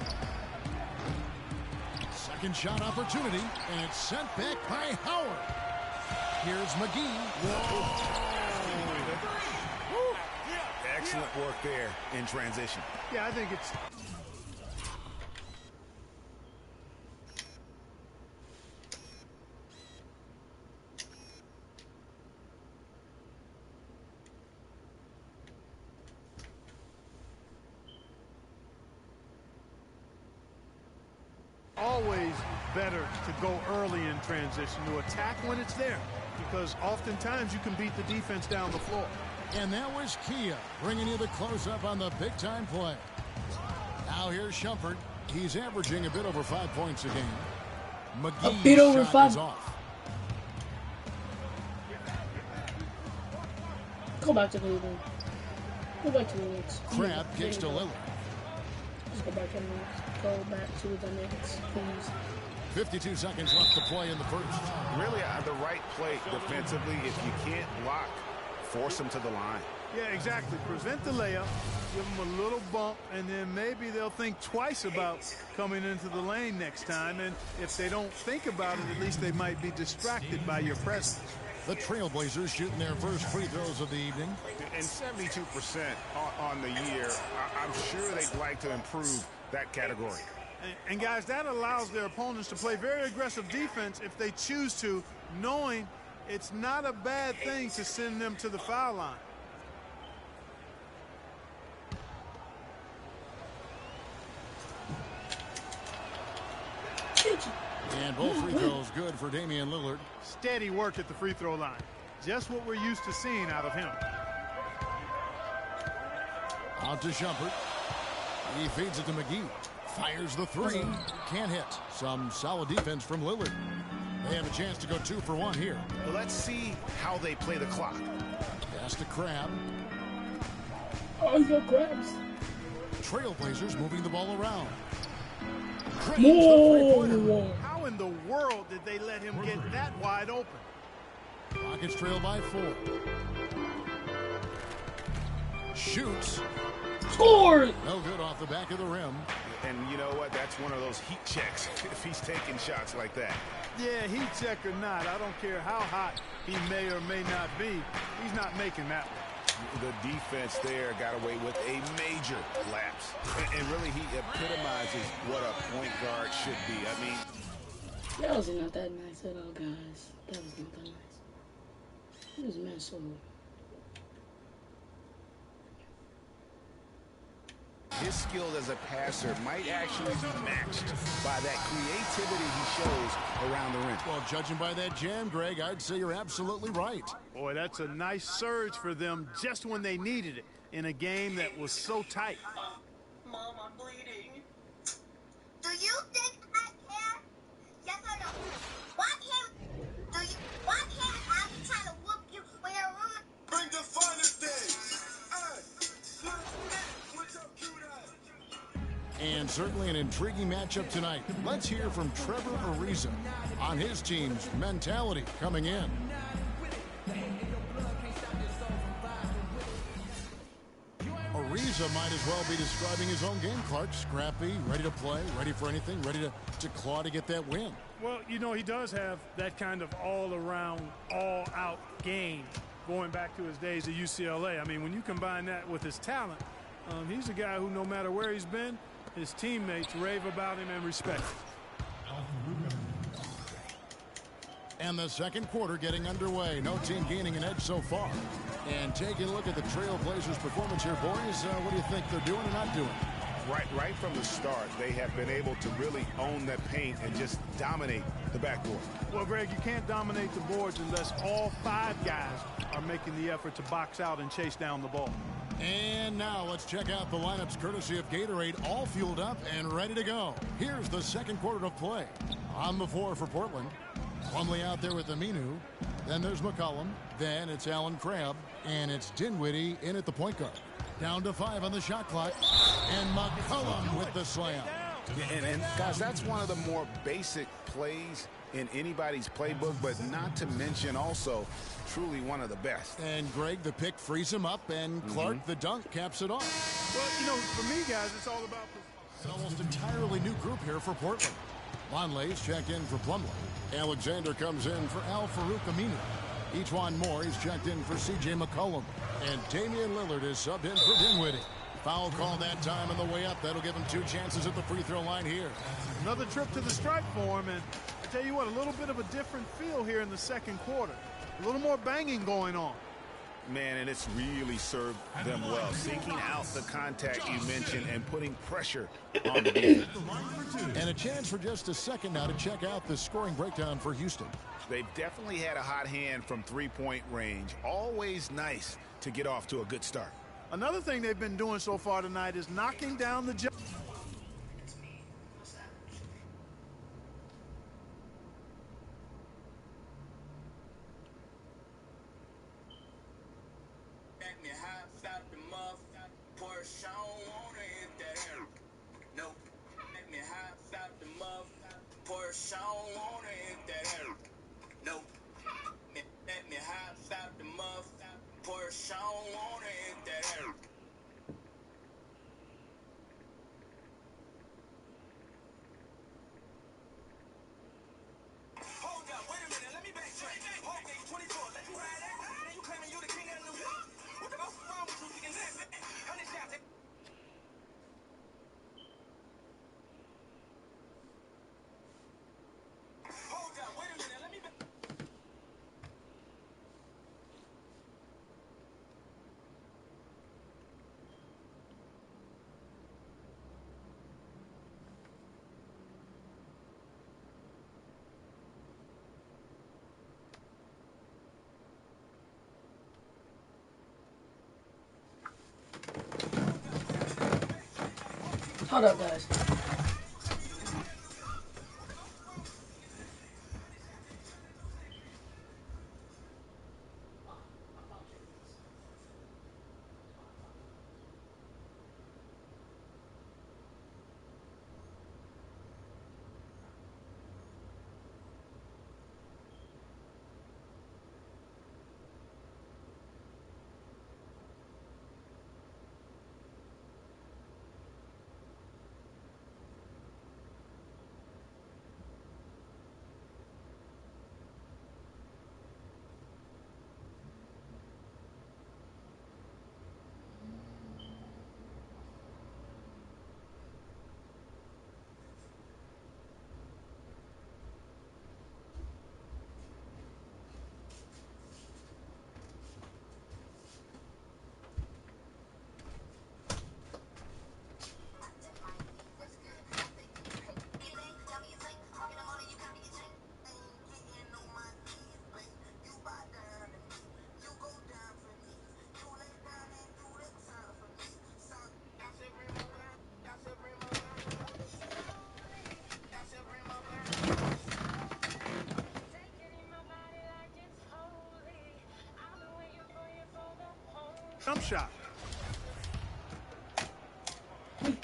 Second shot opportunity, and it's sent back by Howard. Here's McGee. Whoa. Excellent work there in transition. Yeah, I think it's... always better to go early in transition, to attack when it's there, because oftentimes you can beat the defense down the floor. And that was Kia bringing you the close-up on the big-time play. Now here's Shumpert. He's averaging a bit over 5 points a game. McGee's shot is off. Go back to the Knicks. Go back to the Knicks. Crabb kicks to Lillard. Just go back to the Knicks. Go back to the Knicks, please. 52 seconds left to play in the first. Really the right play defensively. If you can't block, force them to the line. Yeah, exactly. Prevent the layup, give them a little bump, and then maybe they'll think twice about coming into the lane next time. And if they don't think about it, at least they might be distracted by your presence. The Trailblazers shooting their first free throws of the evening. And 72% on the year. I'm sure they'd like to improve that category. And guys, that allows their opponents to play very aggressive defense if they choose to, knowing it's not a bad thing to send them to the foul line. And both free throws good for Damian Lillard. Steady work at the free throw line. Just what we're used to seeing out of him. Out to Shumpert. He feeds it to McGee. Fires the three. Can't hit. Some solid defense from Lillard. They have a chance to go 2 for 1 here. Let's see how they play the clock. Pass to Crabb. Oh, you got Crabs. Trailblazers moving the ball around. Whoa. How in the world did they let him get that wide open? Rockets trail by 4. Shoots. Score! No good off the back of the rim. And you know what? That's one of those heat checks if he's taking shots like that. Yeah, heat check or not, I don't care how hot he may or may not be, he's not making that one. The defense there got away with a major lapse. And really, he epitomizes what a point guard should be. I mean, that was not that nice at all, guys. That was not that nice. This man so. His skill as a passer might actually be matched by that creativity he shows around the rim. Well, judging by that jam, Greg, I'd say you're absolutely right. Boy, that's a nice surge for them just when they needed it in a game that was so tight. Mom, I'm bleeding. Do you think I care? Yes or no? Why can't I be trying to whoop you when you're rude? Bring the fun today. And certainly an intriguing matchup tonight. Let's hear from Trevor Ariza on his team's mentality coming in. Ariza might as well be describing his own game, Clark. Scrappy, ready to play, ready for anything, ready to claw to get that win. Well, you know, he does have that kind of all-around, all-out game going back to his days at UCLA. I mean, when you combine that with his talent, he's a guy who, no matter where he's been, his teammates rave about him and respect him. And the second quarter getting underway. No team gaining an edge so far. And taking a look at the Trailblazers' performance here, boys, what do you think they're doing or not doing? Right from the start, they have been able to really own that paint and just dominate the backboard. Well, Greg, you can't dominate the boards unless all 5 guys are making the effort to box out and chase down the ball. And now let's check out the lineups courtesy of Gatorade, all fueled up and ready to go. Here's the second quarter of play. On the floor for Portland. Plumlee out there with Aminu. Then there's McCollum. Then it's Allen Crabbe. And it's Dinwiddie in at the point guard. Down to 5 on the shot clock. And McCollum with the slam. And guys, that's one of the more basic plays in anybody's playbook, but not to mention also truly one of the best. And Greg, the pick frees him up, and Clark, the dunk, caps it off. Well, you know, for me, guys, it's all about an almost entirely new group here for Portland. Vonleh's checked in for Plumlee. Alexander comes in for Al-Farouq Aminu. Ejuan Moore is checked in for C.J. McCollum. And Damian Lillard is subbed in for Dinwiddie. Foul call that time on the way up. That'll give him 2 chances at the free throw line here. Another trip to the stripe for him, and I tell you what, a little bit of a different feel here in the second quarter. A little more banging going on. Man, and it's really served them well. Seeking out the contact you mentioned and putting pressure on the defense. And a chance for just a second now to check out the scoring breakdown for Houston. They've definitely had a hot hand from three-point range. Always nice to get off to a good start. Another thing they've been doing so far tonight is knocking down the jump. Hold up, guys. jump shot.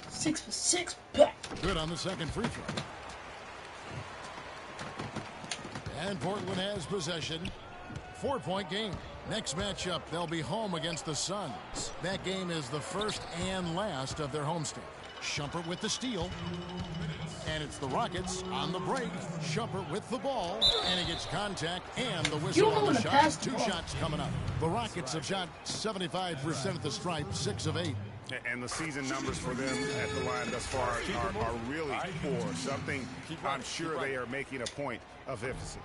6 for 6 back. Good on the second free throw. And Portland has possession. 4-point game. Next matchup, they'll be home against the Suns. That game is the first and last of their homestand. Shumpert with the steal. And it's the Rockets on the break. Shumpert with the ball. And he gets contact and the whistle on the shot. 2 shots coming up. The Rockets have shot 75% at the stripe, 6 of 8. And the season numbers for them at the line thus far are really poor. Something I'm sure they are making a point of emphasis.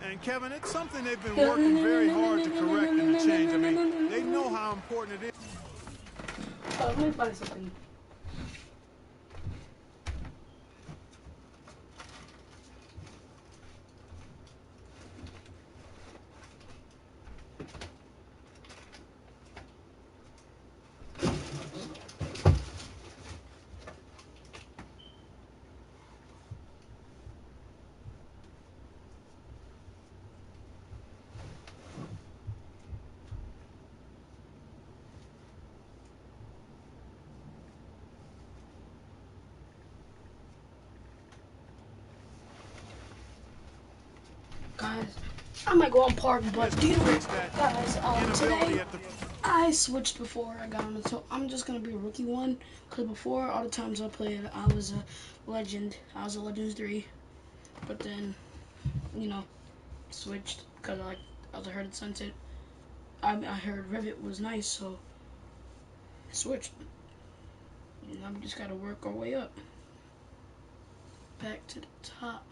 And Kevin, it's something they've been working very hard to correct and to change. I mean, they know how important it is. Let me find something. Guys, I might go on park, but do you know what, guys, today I switched before I got on it, so I'm just gonna be a rookie one, because before, all the times I played, I was a legend. I was a Legends 3, but then, you know, switched, because I heard it Sunset. I heard Rivet was nice, so I switched. And I'm just gotta work our way up. Back to the top.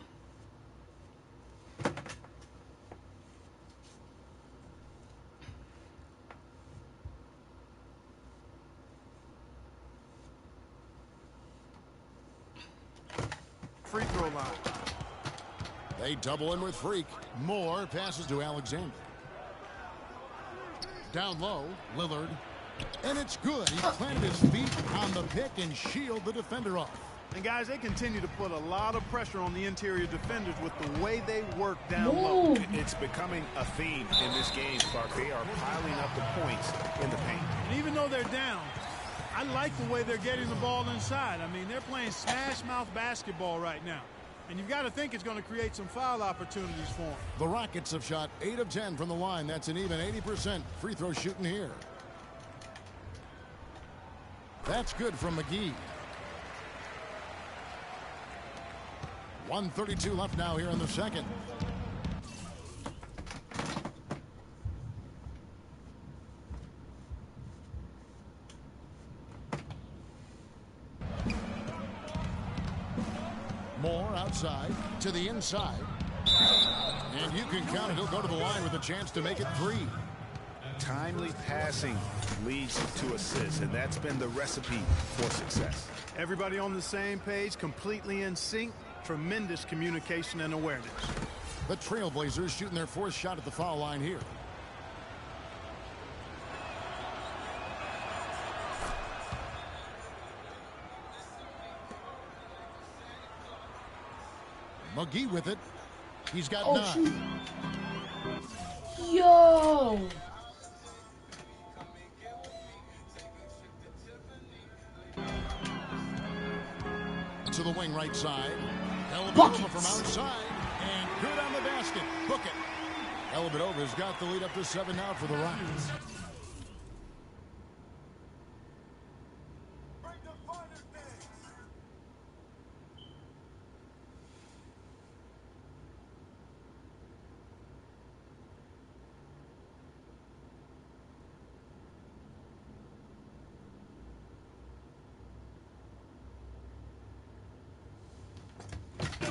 Free throw line. They double in with Freak. Moore passes to Alexander. Down low, Lillard. And it's good. He planted his feet on the pick and shielded the defender off. And guys, they continue to put a lot of pressure on the interior defenders with the way they work down low. It's becoming a theme in this game, Clark. They are piling up the points in the paint. And even though they're down, I like the way they're getting the ball inside. I mean, they're playing smash-mouth basketball right now. And you've got to think it's going to create some foul opportunities for them. The Rockets have shot 8 of 10 from the line. That's an even 80% free throw shooting here. That's good from McGee. 1:32 left now here in the second. Moore outside to the inside. And you can count it. He'll go to the line with a chance to make it 3. Timely passing leads to assists, and that's been the recipe for success. Everybody on the same page, completely in sync. Tremendous communication and awareness. The Trailblazers shooting their 4th shot at the foul line here. McGee with it. He's got 9. Shoot. Yo! To the wing right side. Elabidova from outside. And good on the basket. Book it. Elabidova's got the lead up to 7 now for the Rockets.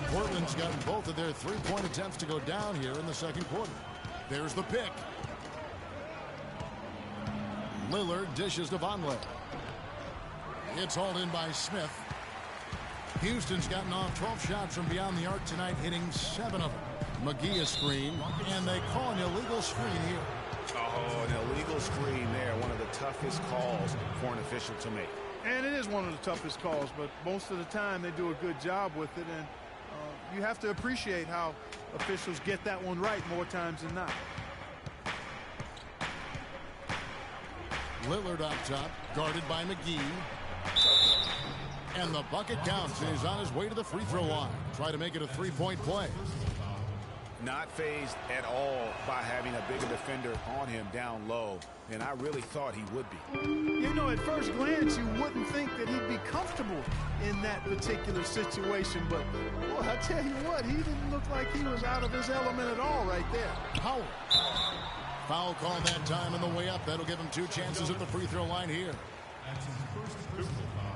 Portland's gotten both of their 3-point attempts to go down here in the second quarter. There's the pick. Lillard dishes to Vonleh. It's hauled in by Smith. Houston's gotten off 12 shots from beyond the arc tonight, hitting 7 of them. McGee a screen, and they call an illegal screen here. Oh, an illegal screen there. One of the toughest calls for an official to make. And it is one of the toughest calls, but most of the time they do a good job with it. And you have to appreciate how officials get that one right more times than not. Lillard up top, guarded by McGee. And the bucket counts, and he's on his way to the free throw line. Try to make it a three-point play. Not fazed at all by having a bigger defender on him down low, and I really thought he would be. You know, at first glance, you wouldn't think that he'd be comfortable in that particular situation, but boy, I tell you what, he didn't look like he was out of his element at all right there. Howard. Foul call that time on the way up. That'll give him 2 chances at the free throw line here. That's his first personal foul.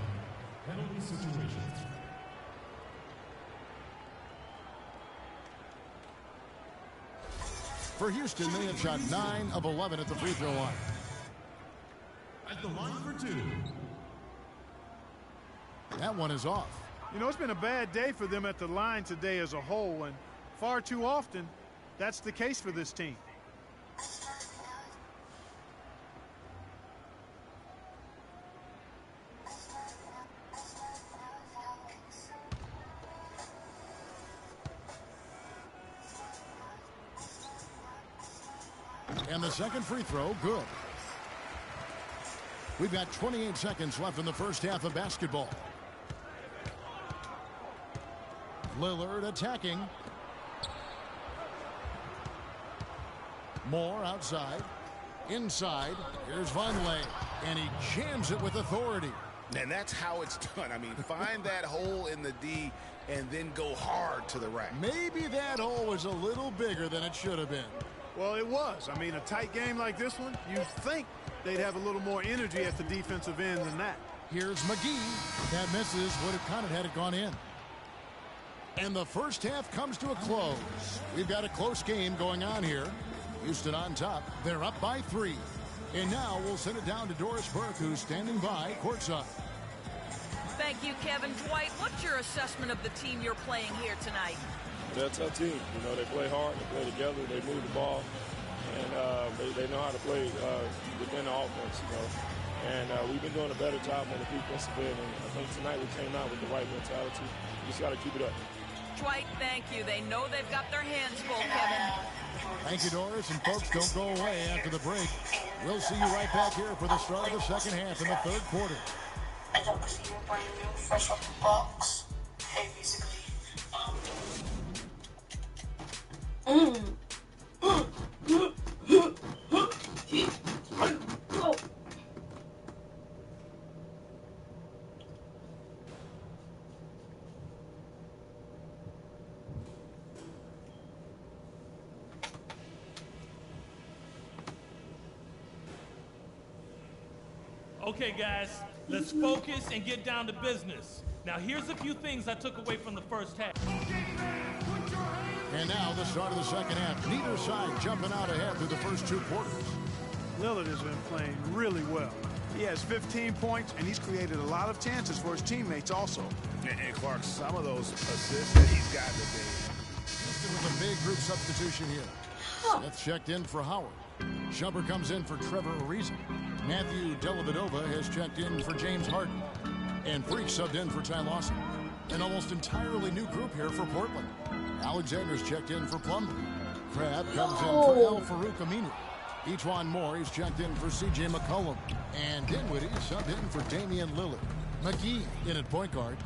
Penalty situation. For Houston, they have shot 9 of 11 at the free throw line. At the line for 2. That one is off. You know, it's been a bad day for them at the line today as a whole, and far too often, that's the case for this team. And the second free throw, good. We've got 28 seconds left in the first half of basketball. Lillard attacking. Moore outside. Inside. Here's Vonleh. And he jams it with authority. And that's how it's done. I mean, find that hole in the D and then go hard to the rack. Maybe that hole was a little bigger than it should have been. Well, it was. I mean, a tight game like this one, you'd think they'd have a little more energy at the defensive end than that. Here's McGee. That misses. Would have counted had it gone in. And the first half comes to a close. We've got a close game going on here. Houston on top. They're up by 3. And now we'll send it down to Doris Burke, who's standing by courtside. Thank you, Kevin. Dwight, what's your assessment of the team you're playing here tonight? They're a tough team. You know, they play hard, they play together, they move the ball, and they know how to play within the offense, you know. And we've been doing a better job on the defensive end, and I think tonight we came out with the right mentality. We just got to keep it up. Dwight, thank you. They know they've got their hands full, Kevin. Thank you, Doris. And folks, don't go away after the break. We'll see you right back here for the start of the second half in the third quarter. I got my favorite brand new, fresh off the box. Hey, basically, Okay, guys, let's focus and get down to business. Now, here's a few things I took away from the first half. And now the start of the second half. Neither side jumping out ahead through the first 2 quarters. Lillard has been playing really well. He has 15 points, and he's created a lot of chances for his teammates also. And Clark, some of those assists that he's got today. Houston with a big group substitution here. Smith checked in for Howard. Shumpert comes in for Trevor Ariza. Matthew Dellavedova has checked in for James Harden. And Freak subbed in for Ty Lawson. An almost entirely new group here for Portland. Alexander's checked in for Plumlee. Crabbe comes in for El Farouk Aminu. Ejuan Moore is checked in for C.J. McCollum. And Dinwiddie subbed in for Damian Lillard. McGee in at point guard.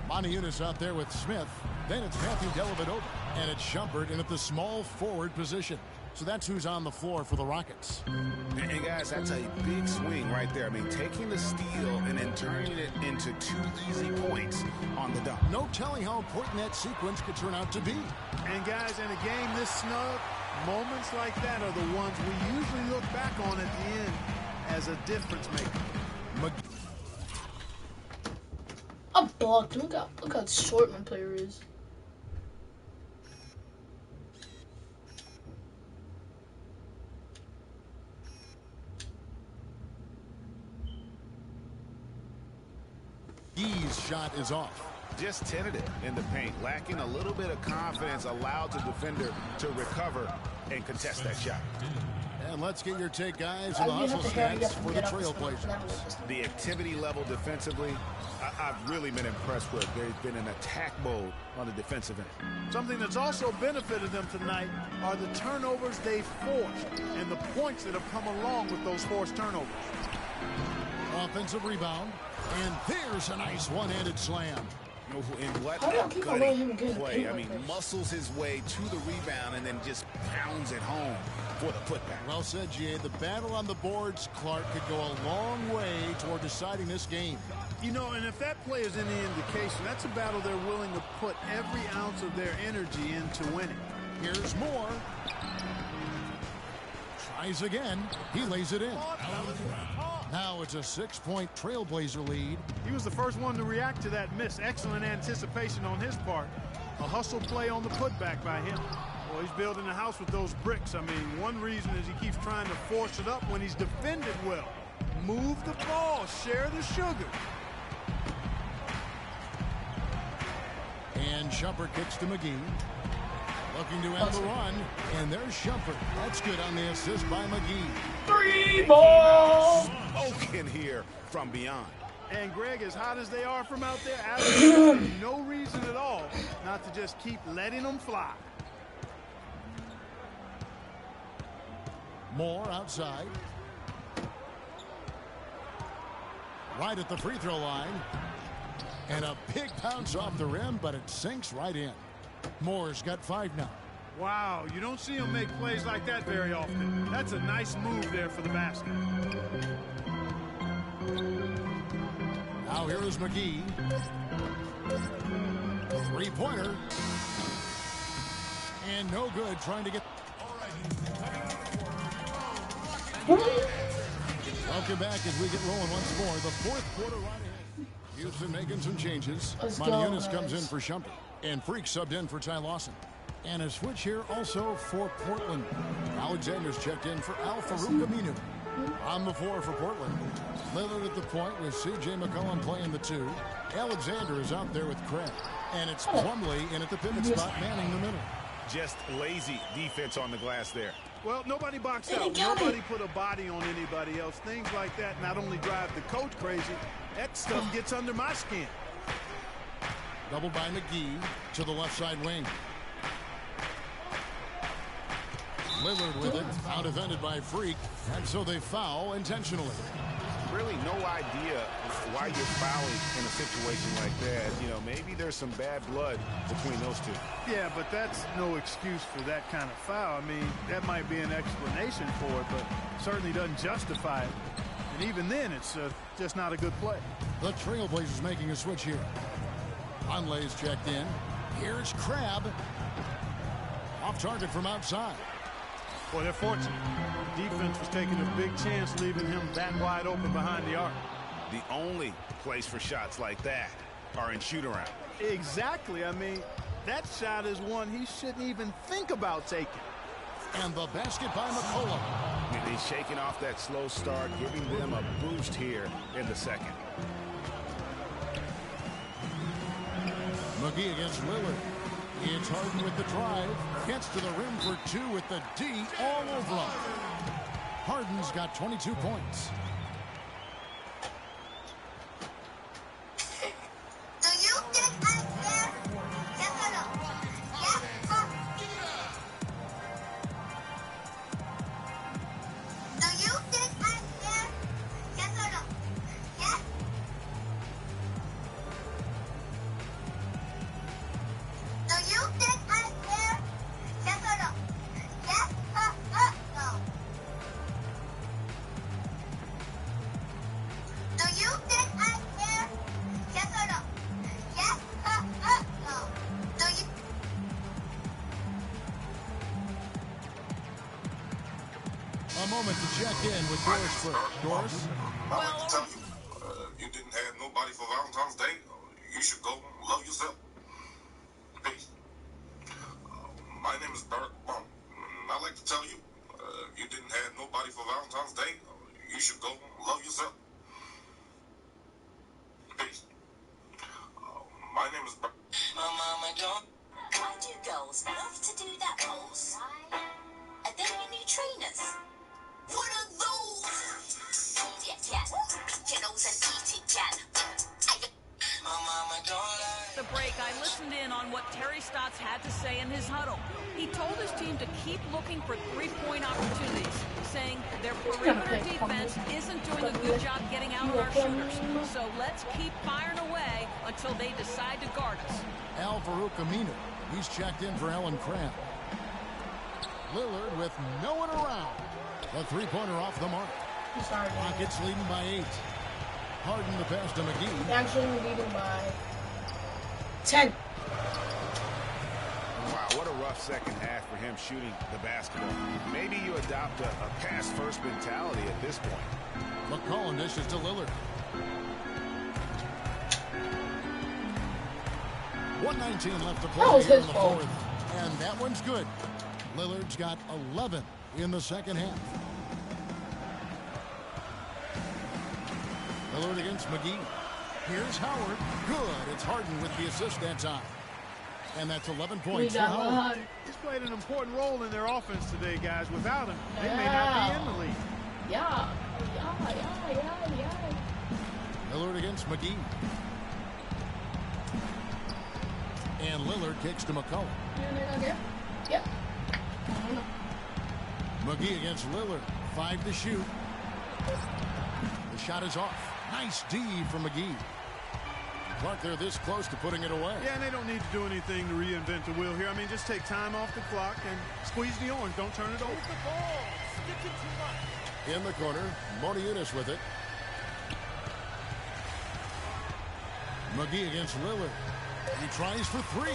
Moniunas out there with Smith. Then it's Matthew Dellavedova. And it's Shumpert in at the small forward position. So that's who's on the floor for the Rockets. And guys, that's a big swing right there. I mean, taking the steal and then turning it into 2 easy points on the dunk. No telling how important that sequence could turn out to be. And guys, in a game this snug, moments like that are the ones we usually look back on at the end as a difference maker. I'm blocked. Look how short my player is. Guy's shot is off. Just tentative in the paint, lacking a little bit of confidence, allowed the defender to recover and contest that shot. And let's get your take, guys, on the hustle stats for the Trailblazers. The activity level defensively, I've really been impressed with. They've been in attack mode on the defensive end. Something that's also benefited them tonight are the turnovers they've forced and the points that have come along with those forced turnovers. Offensive rebound. And there's a nice one-handed slam. And what How do I a keep gutty letting him get play. a I like mean, this? muscles his way to the rebound and then just pounds it home for the putback. Well said, G.A. The battle on the boards, Clark, could go a long way toward deciding this game. You know, and if that play is any indication, that's a battle they're willing to put every ounce of their energy into winning. Here's Moore. Tries again. He lays it in. Now it's a 6-point Trailblazer lead. He was the first one to react to that miss. Excellent anticipation on his part. A hustle play on the putback by him. Well, he's building a house with those bricks. I mean, one reason is he keeps trying to force it up when he's defended well. Move the ball. Share the sugar. And Shumpert kicks to McGee. Looking to end the run. And there's Shumpert. That's good on the assist by McGee. 3 ball! Smoking here from beyond. And Greg, as hot as they are from out there, absolutely no reason at all not to just keep letting them fly. Moore outside. Right at the free throw line. And a big bounce off the rim, but it sinks right in. Moore's got 5 now. Wow, you don't see him make plays like that very often. That's a nice move there for the basket. Now here is McGee. 3-pointer. And no good trying to get... Welcome back as we get rolling once more. The fourth quarter right ahead. Houston making some changes. Montiunas comes in for Shumpert. And Freak subbed in for Ty Lawson. And a switch here also for Portland. Alexander's checked in for Al-Farouq Aminu. On the floor for Portland. Lillard at the point with C.J. McCollum playing the 2. Alexander is out there with Craig. And it's Plumlee in at the pivot spot, manning the middle. Just lazy defense on the glass there. Well, nobody boxed out. Nobody put a body on anybody else. Things like that not only drive the coach crazy, that stuff gets under my skin. Doubled by McGee to the left side wing. Lillard with it, out defended by Freak, and so they foul intentionally. Really no idea why you're fouling in a situation like that. You know, maybe there's some bad blood between those two. Yeah, but that's no excuse for that kind of foul. I mean, that might be an explanation for it, but certainly doesn't justify it. And even then, it's just not a good play. The Trailblazers making a switch here. Conley's checked in. Here's Crabbe. Off target from outside. Well, they're fortunate. Defense was taking a big chance, leaving him that wide open behind the arc. The only place for shots like that are in shoot-around. Exactly. I mean, that shot is one he shouldn't even think about taking. And the basket by McCollum. And he's shaking off that slow start, giving them a boost here in the second. McGee against Lillard. It's Harden with the drive. Gets to the rim for 2 with the D all over him. Harden's got 22 points. Do you think I care? Yes or no? Yes or do you think I care? Yes or no? Yes. Do you think I care? Yes or no? Yes or no? Do you think I care? Yes or no? Yes or no? Do you? A moment to check in with Doris Burke. Doris? I like to tell you, if you didn't have nobody for Valentine's Day, you should go love yourself. Peace. My name is Bert Bump. I like to tell you, if you didn't have nobody for Valentine's Day, you should go love yourself. Peace. My name is Bert. My mama don't. Why do girls love to do that pose? Are they your new trainers? What are those? Yeah, yeah. Pick your nose and eat it, gal. The break, I listened in on what Terry Stotts had to say in his huddle. He told his team to keep looking for three-point opportunities, saying their perimeter defense isn't doing a good job getting out on our shooters. So let's keep firing away until they decide to guard us. Al-Farouq Aminu, he's checked in for Alan Crabb. Lillard with no one around. The three-pointer off the mark. Rockets leading by 8. Harden the pass to McGee. Actually leading by 10. Wow, what a rough second half for him shooting the basketball. Maybe you adopt a pass-first mentality at this point. McCollum dishes to Lillard. 1:19 left to play here in the fourth. And that one's good. Lillard's got 11 in the second half. Lillard against McGee. Here's Howard. Good. It's Harden with the assist that time. And that's 11 points for Howard. He's played an important role in their offense today, guys. Without him, they may not be in the league. Yeah. Lillard against McGee. And Lillard kicks to McCollum. Yep. McGee against Lillard. 5 to shoot. The shot is off. Nice D from McGee. Clark, they're this close to putting it away. Yeah, and they don't need to do anything to reinvent the wheel here. I mean, just take time off the clock and squeeze the orange. Don't turn it over. The ball. Sticking too much. In the corner, Moniunas with it. McGee against Lillard. He tries for 3.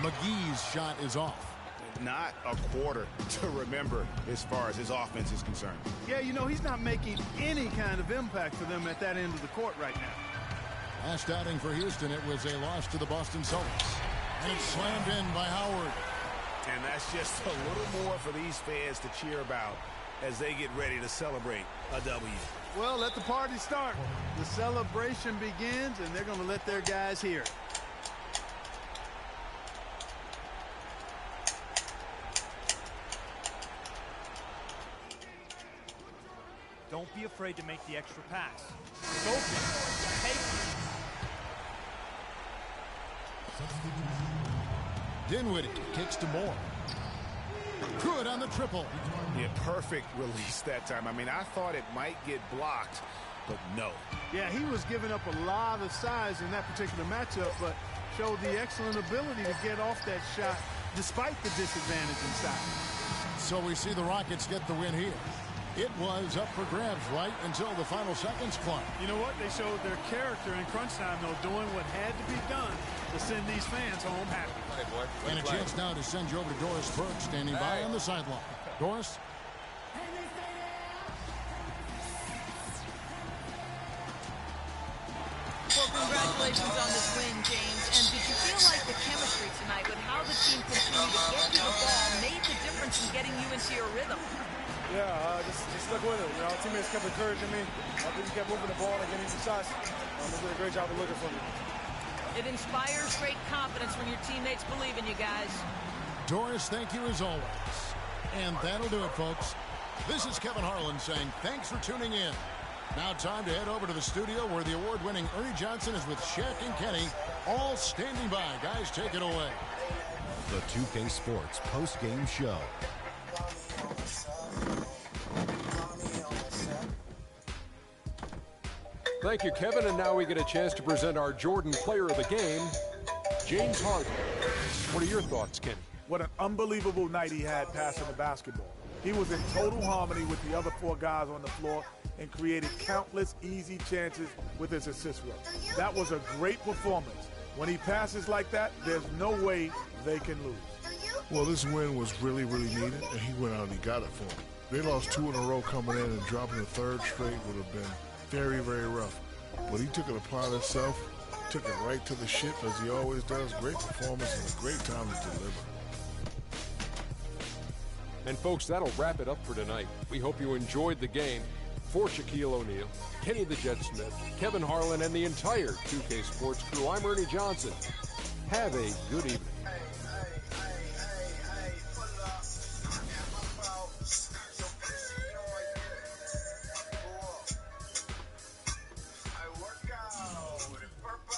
McGee's shot is off. Not a quarter to remember as far as his offense is concerned. Yeah, you know, he's not making any kind of impact for them at that end of the court right now. Last outing for Houston, it was a loss to the Boston Celtics. And it's slammed in by Howard. And that's just a little more for these fans to cheer about as they get ready to celebrate a W. Well, let the party start. The celebration begins, and they're going to let their guys hear it. Don't be afraid to make the extra pass. It's open. Take it. Dinwiddie kicks to Moore. Good on the triple. Yeah, perfect release that time. I mean, I thought it might get blocked, but no. Yeah, he was giving up a lot of size in that particular matchup, but showed the excellent ability to get off that shot despite the disadvantage in size. So we see the Rockets get the win here. It was up for grabs right until the final seconds clock. You know what? They showed their character in crunch time, though, doing what had to be done to send these fans home happy. Hey, boy. And a chance now to send you over to Doris Burke, standing by on the sideline. Doris? Well, congratulations on this win, James. And did you feel like the chemistry tonight with how the team continued to get you the ball made the difference in getting you into your rhythm? Yeah, just stuck with it. You know, our teammates kept encouraging me. We kept moving the ball and getting easy shots. They did a great job of looking for me. It inspires great confidence when your teammates believe in you guys. Doris, thank you as always. And that'll do it, folks. This is Kevin Harlan saying thanks for tuning in. Now time to head over to the studio where the award-winning Ernie Johnson is with Shaq and Kenny, all standing by. Guys, take it away. The 2K Sports post-game show. Thank you, Kevin. And now we get a chance to present our Jordan Player of the Game, James Harden. What are your thoughts, Kenny? What an unbelievable night he had passing the basketball. He was in total harmony with the other 4 guys on the floor and created countless easy chances with his assist work. That was a great performance. When he passes like that, there's no way they can lose. Well, this win was really, really needed, and he went out and he got it for them. They lost 2 in a row coming in, and dropping the 3rd straight would have been very, very rough. But he took it upon himself, took it right to the ship as he always does. Great performance and a great time to deliver. And folks, that'll wrap it up for tonight. We hope you enjoyed the game. For Shaquille O'Neal, Kenny the Jet Smith, Kevin Harlan, and the entire 2K Sports crew, I'm Ernie Johnson. Have a good evening. I work out in purple.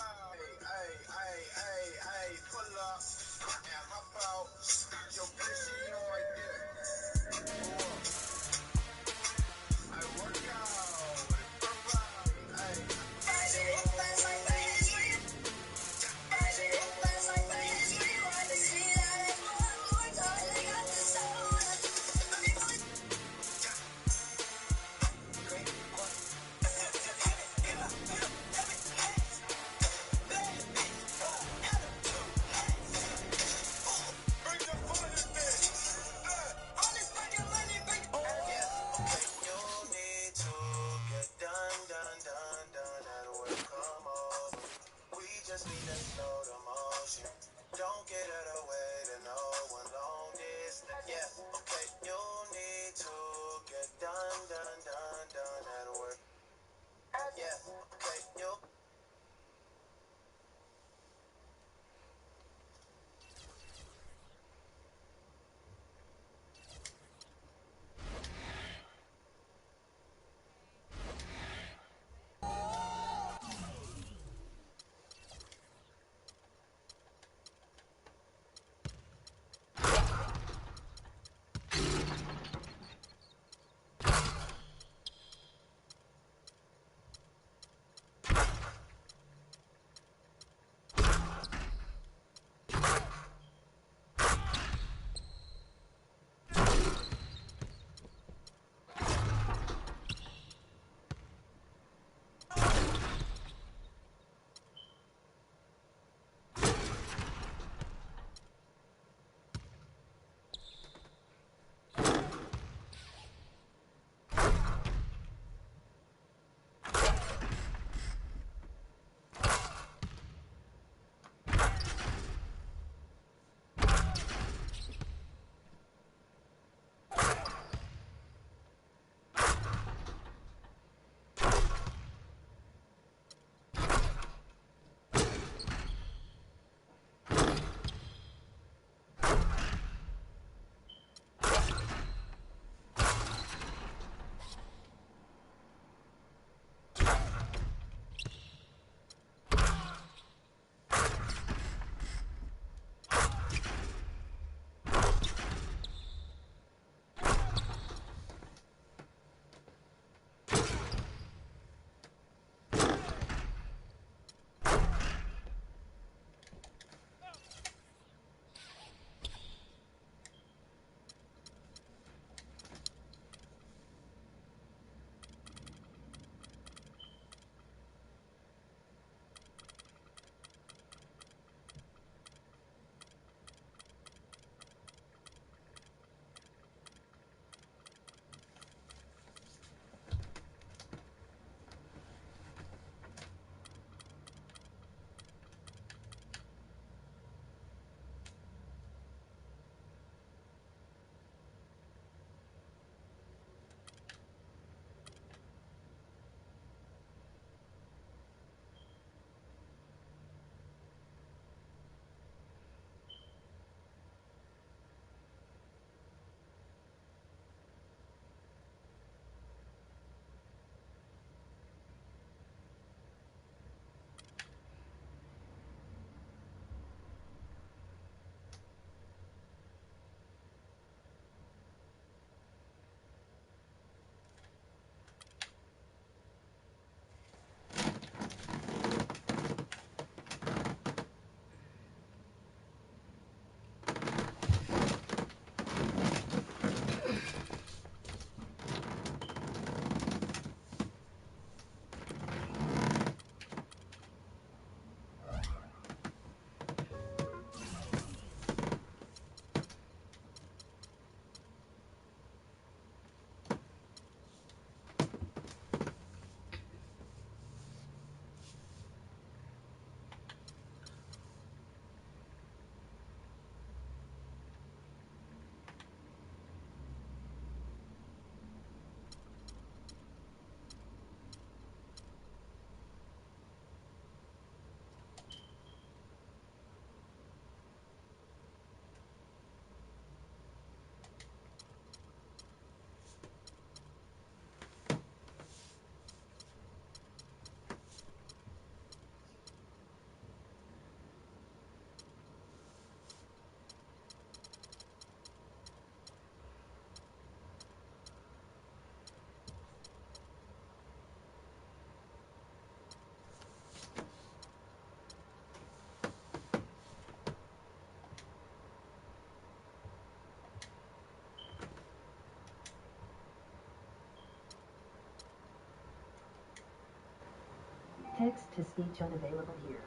Text-to-speech unavailable here.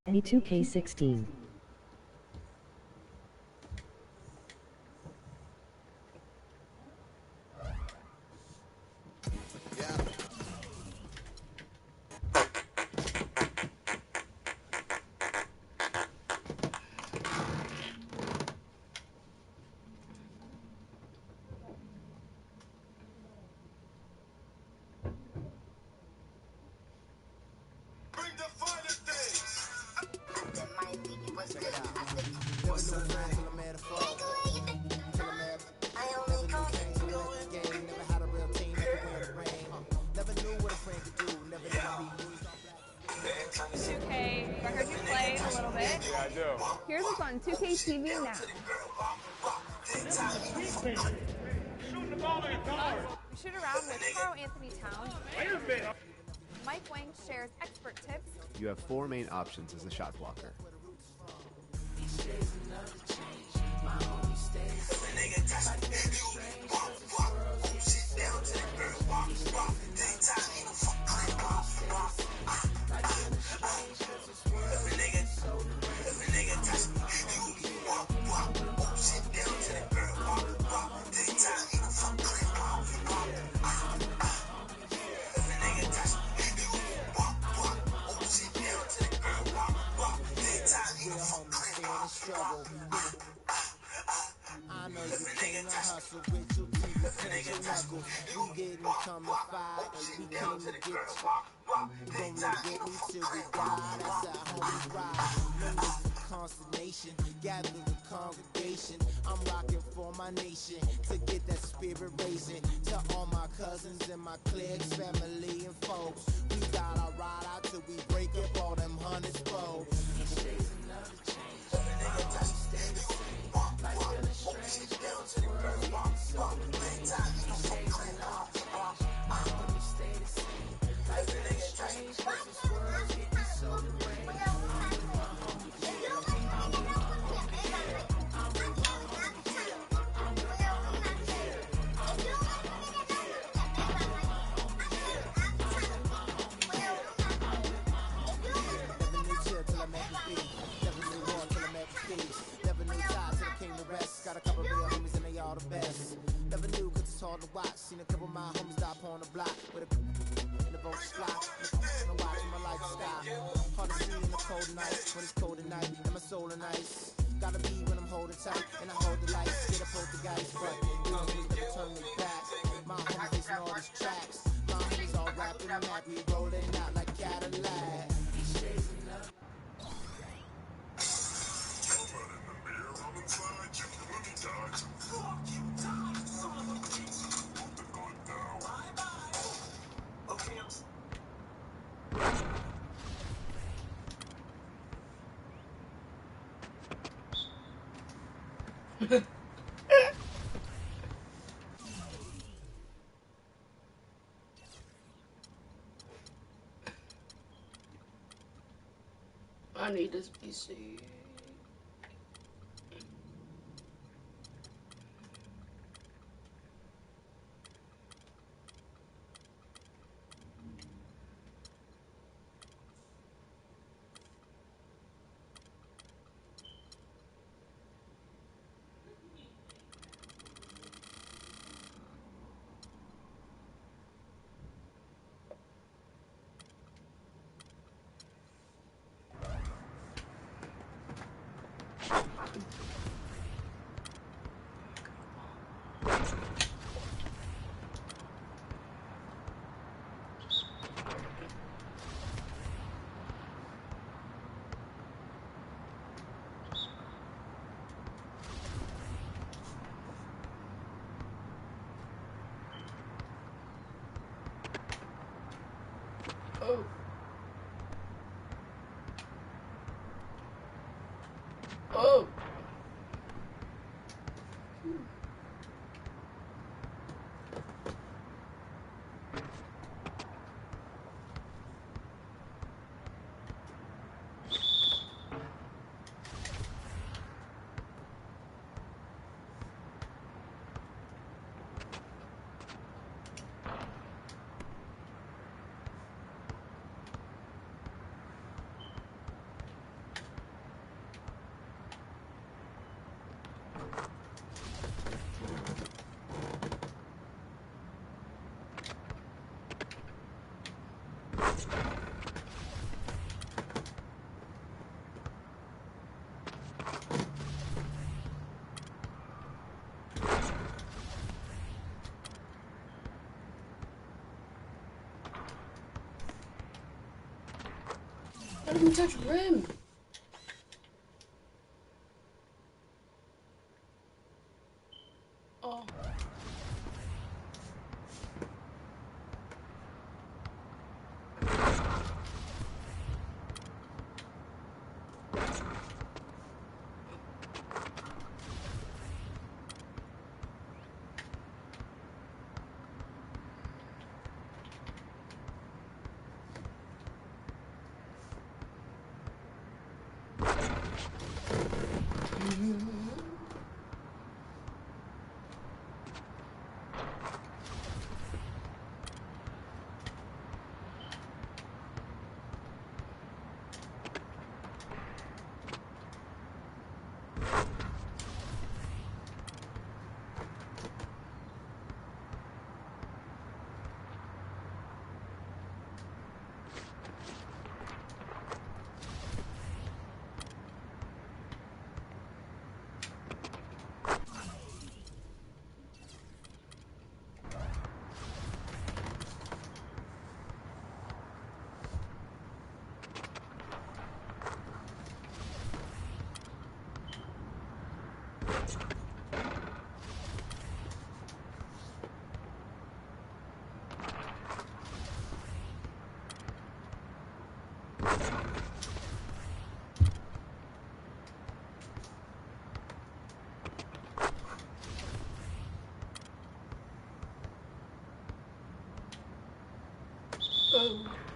A2K16. I heard you play a little bit. Yeah, I do. Here's what's on 2K TV now. We shoot around with Carl Anthony Towns. Mike Wang shares expert tips. You have 4 main options as a shot blocker. I know you came to hustle with your teeth and your knuckles. We didn't come to fight, we came to get you. Don't let me till we die, that's how homies ride. No need for consternation, gather the congregation. I'm rocking for my nation, to get that spirit raising. To all my cousins and my cliques, family and folks. We got our ride out till we break up all them hundreds fold. Got a couple real homies and they all the best. Never knew cause it's hard to watch. Seen a couple of my homies die on the block with a in the boat fly. And watching my lifestyle. Hard to see in the cold night when it's cold at night and my soul and ice. Gotta be when I'm holding tight and I hold the lights. Get a poltergeist, but real homies never turn me back. My homies listen all these tracks. My homies all rapping and mad. We rolling out like Cadillac. I need this PC. Oh. Oh. How did we touch rim? Oh.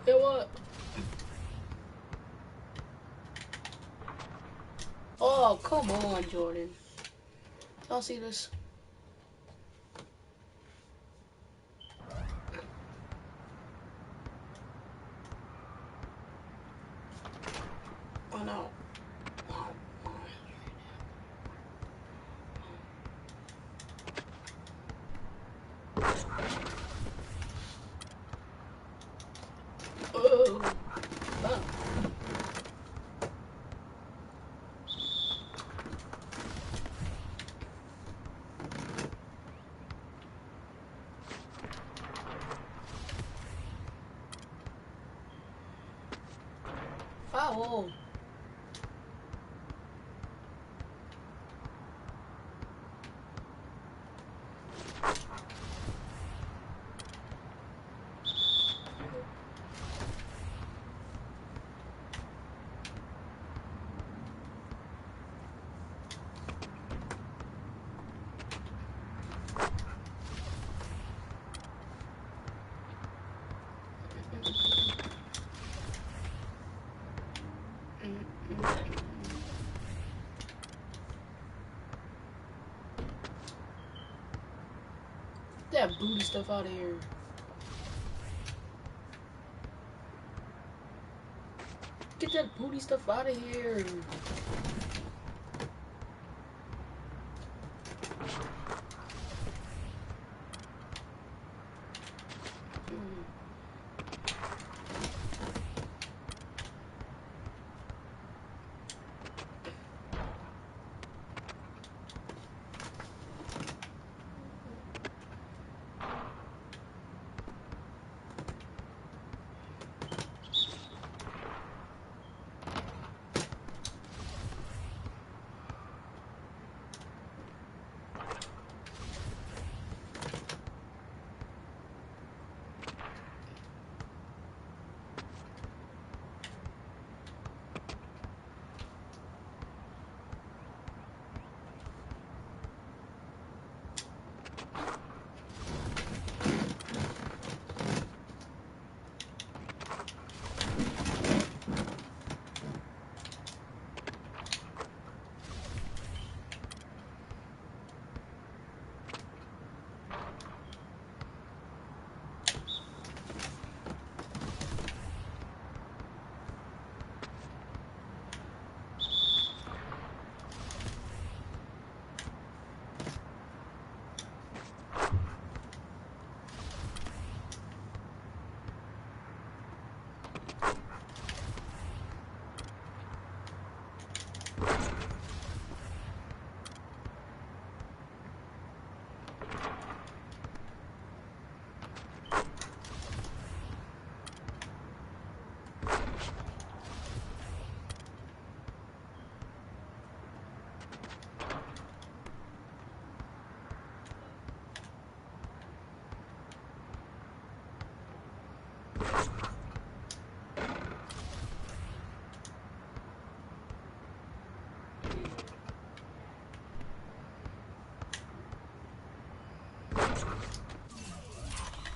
You know what? Oh, come on, Jordan. Y'all see this? Oh no. Oh. Oh. Foul. That booty stuff out of here. Get that booty stuff out of here.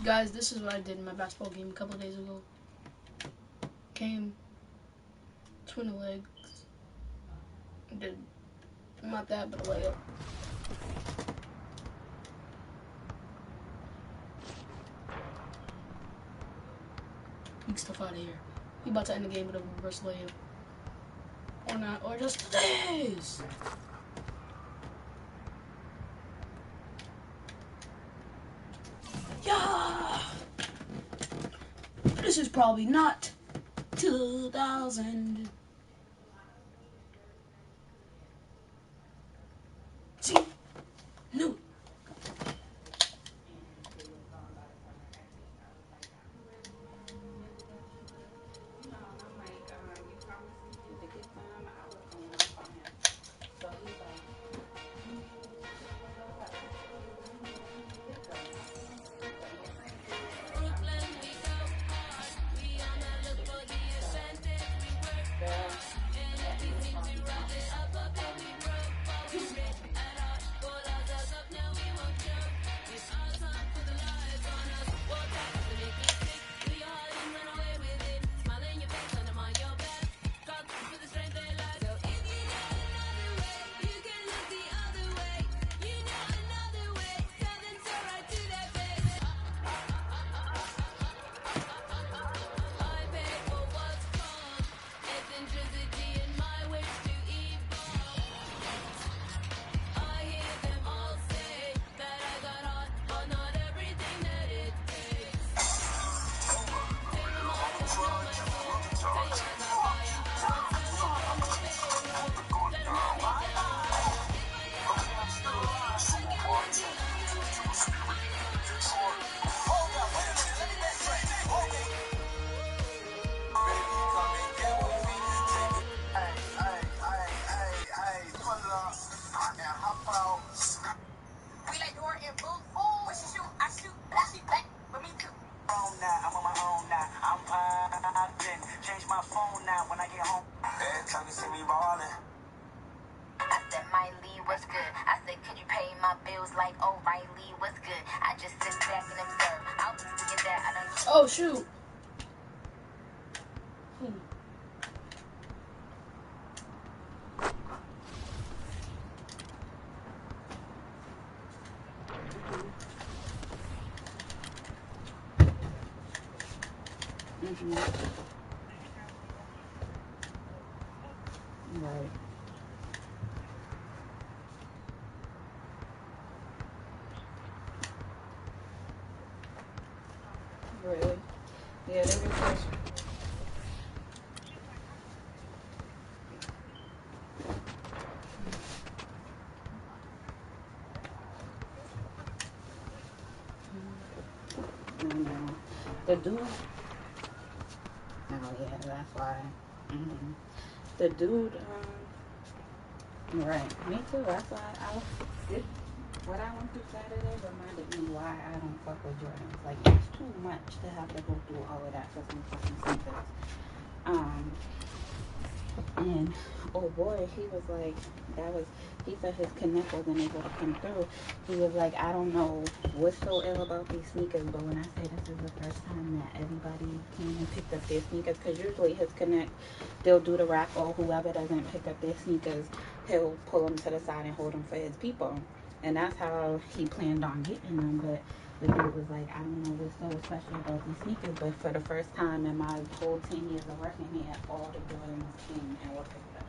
Guys, this is what I did in my basketball game a couple of days ago. Came, twin legs, did not that, but a layup. Get stuff out of here. We about to end the game with a reverse layup. Or not, or just this. Yeah. This is probably not 2000. See? No. Oh, shoot. Right. Really? Yeah, they were first. The dude. Oh yeah, that's why. The dude. Right. Me too. That's why what I went through Saturday reminded me why I don't fuck with Jordans. Like, it's too much to have to go through all of that for some fucking sneakers. And oh boy, he was like, he said his connect wasn't able to come through. He was like, I don't know what's so ill about these sneakers, but when I say this is the first time that everybody came and picked up their sneakers, because usually his connect, they'll do the rack, or whoever doesn't pick up their sneakers, he'll pull them to the side and hold them for his people. And that's how he planned on getting them, but the dude was like, I don't know what's so special about these sneakers, but for the first time in my whole 10 years of working here, all the Jordans came and were picked up.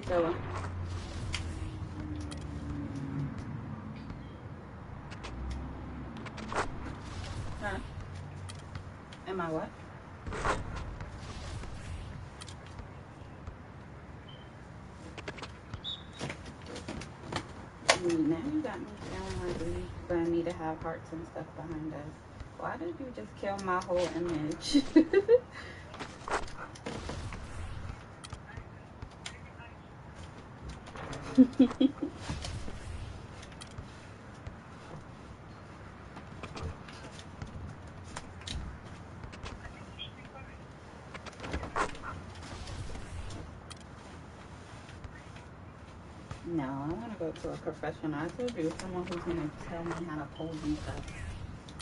So, huh? Am I what? Now you got me feeling like we gonna need to have hearts and stuff behind us. Why did you just kill my whole image? No, I want to go to a professional. I told you, someone who's going to tell me how to pose and stuff.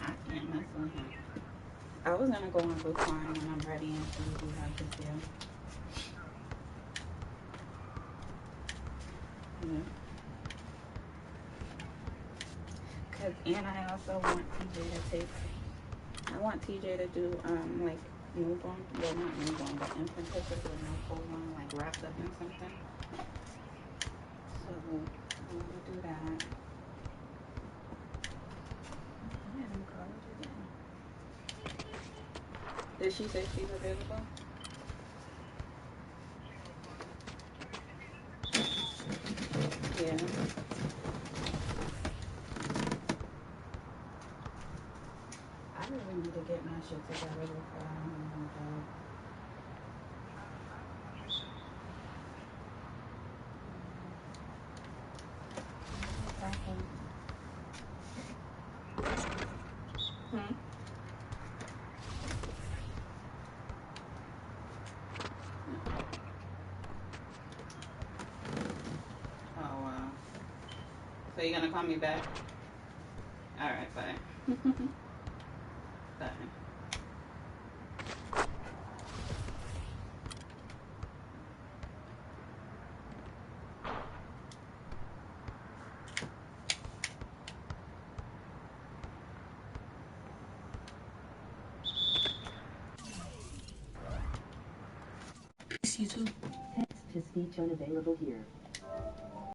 I can't mess with him. I was going to go on Groupon when I'm ready and see what we have to do. Yeah. And I also want TJ to take, I want TJ to do, like, newborn, well, not newborn, but infant pictures with no clothes on, like, wrapped up in something. So, I'm going to do that. Did she say she's available? Yeah. I really need to get my shit together before I have my job. Oh, wow. So you're gonna call me back? Alright, bye. Bye. YouTube. Text to speech unavailable here.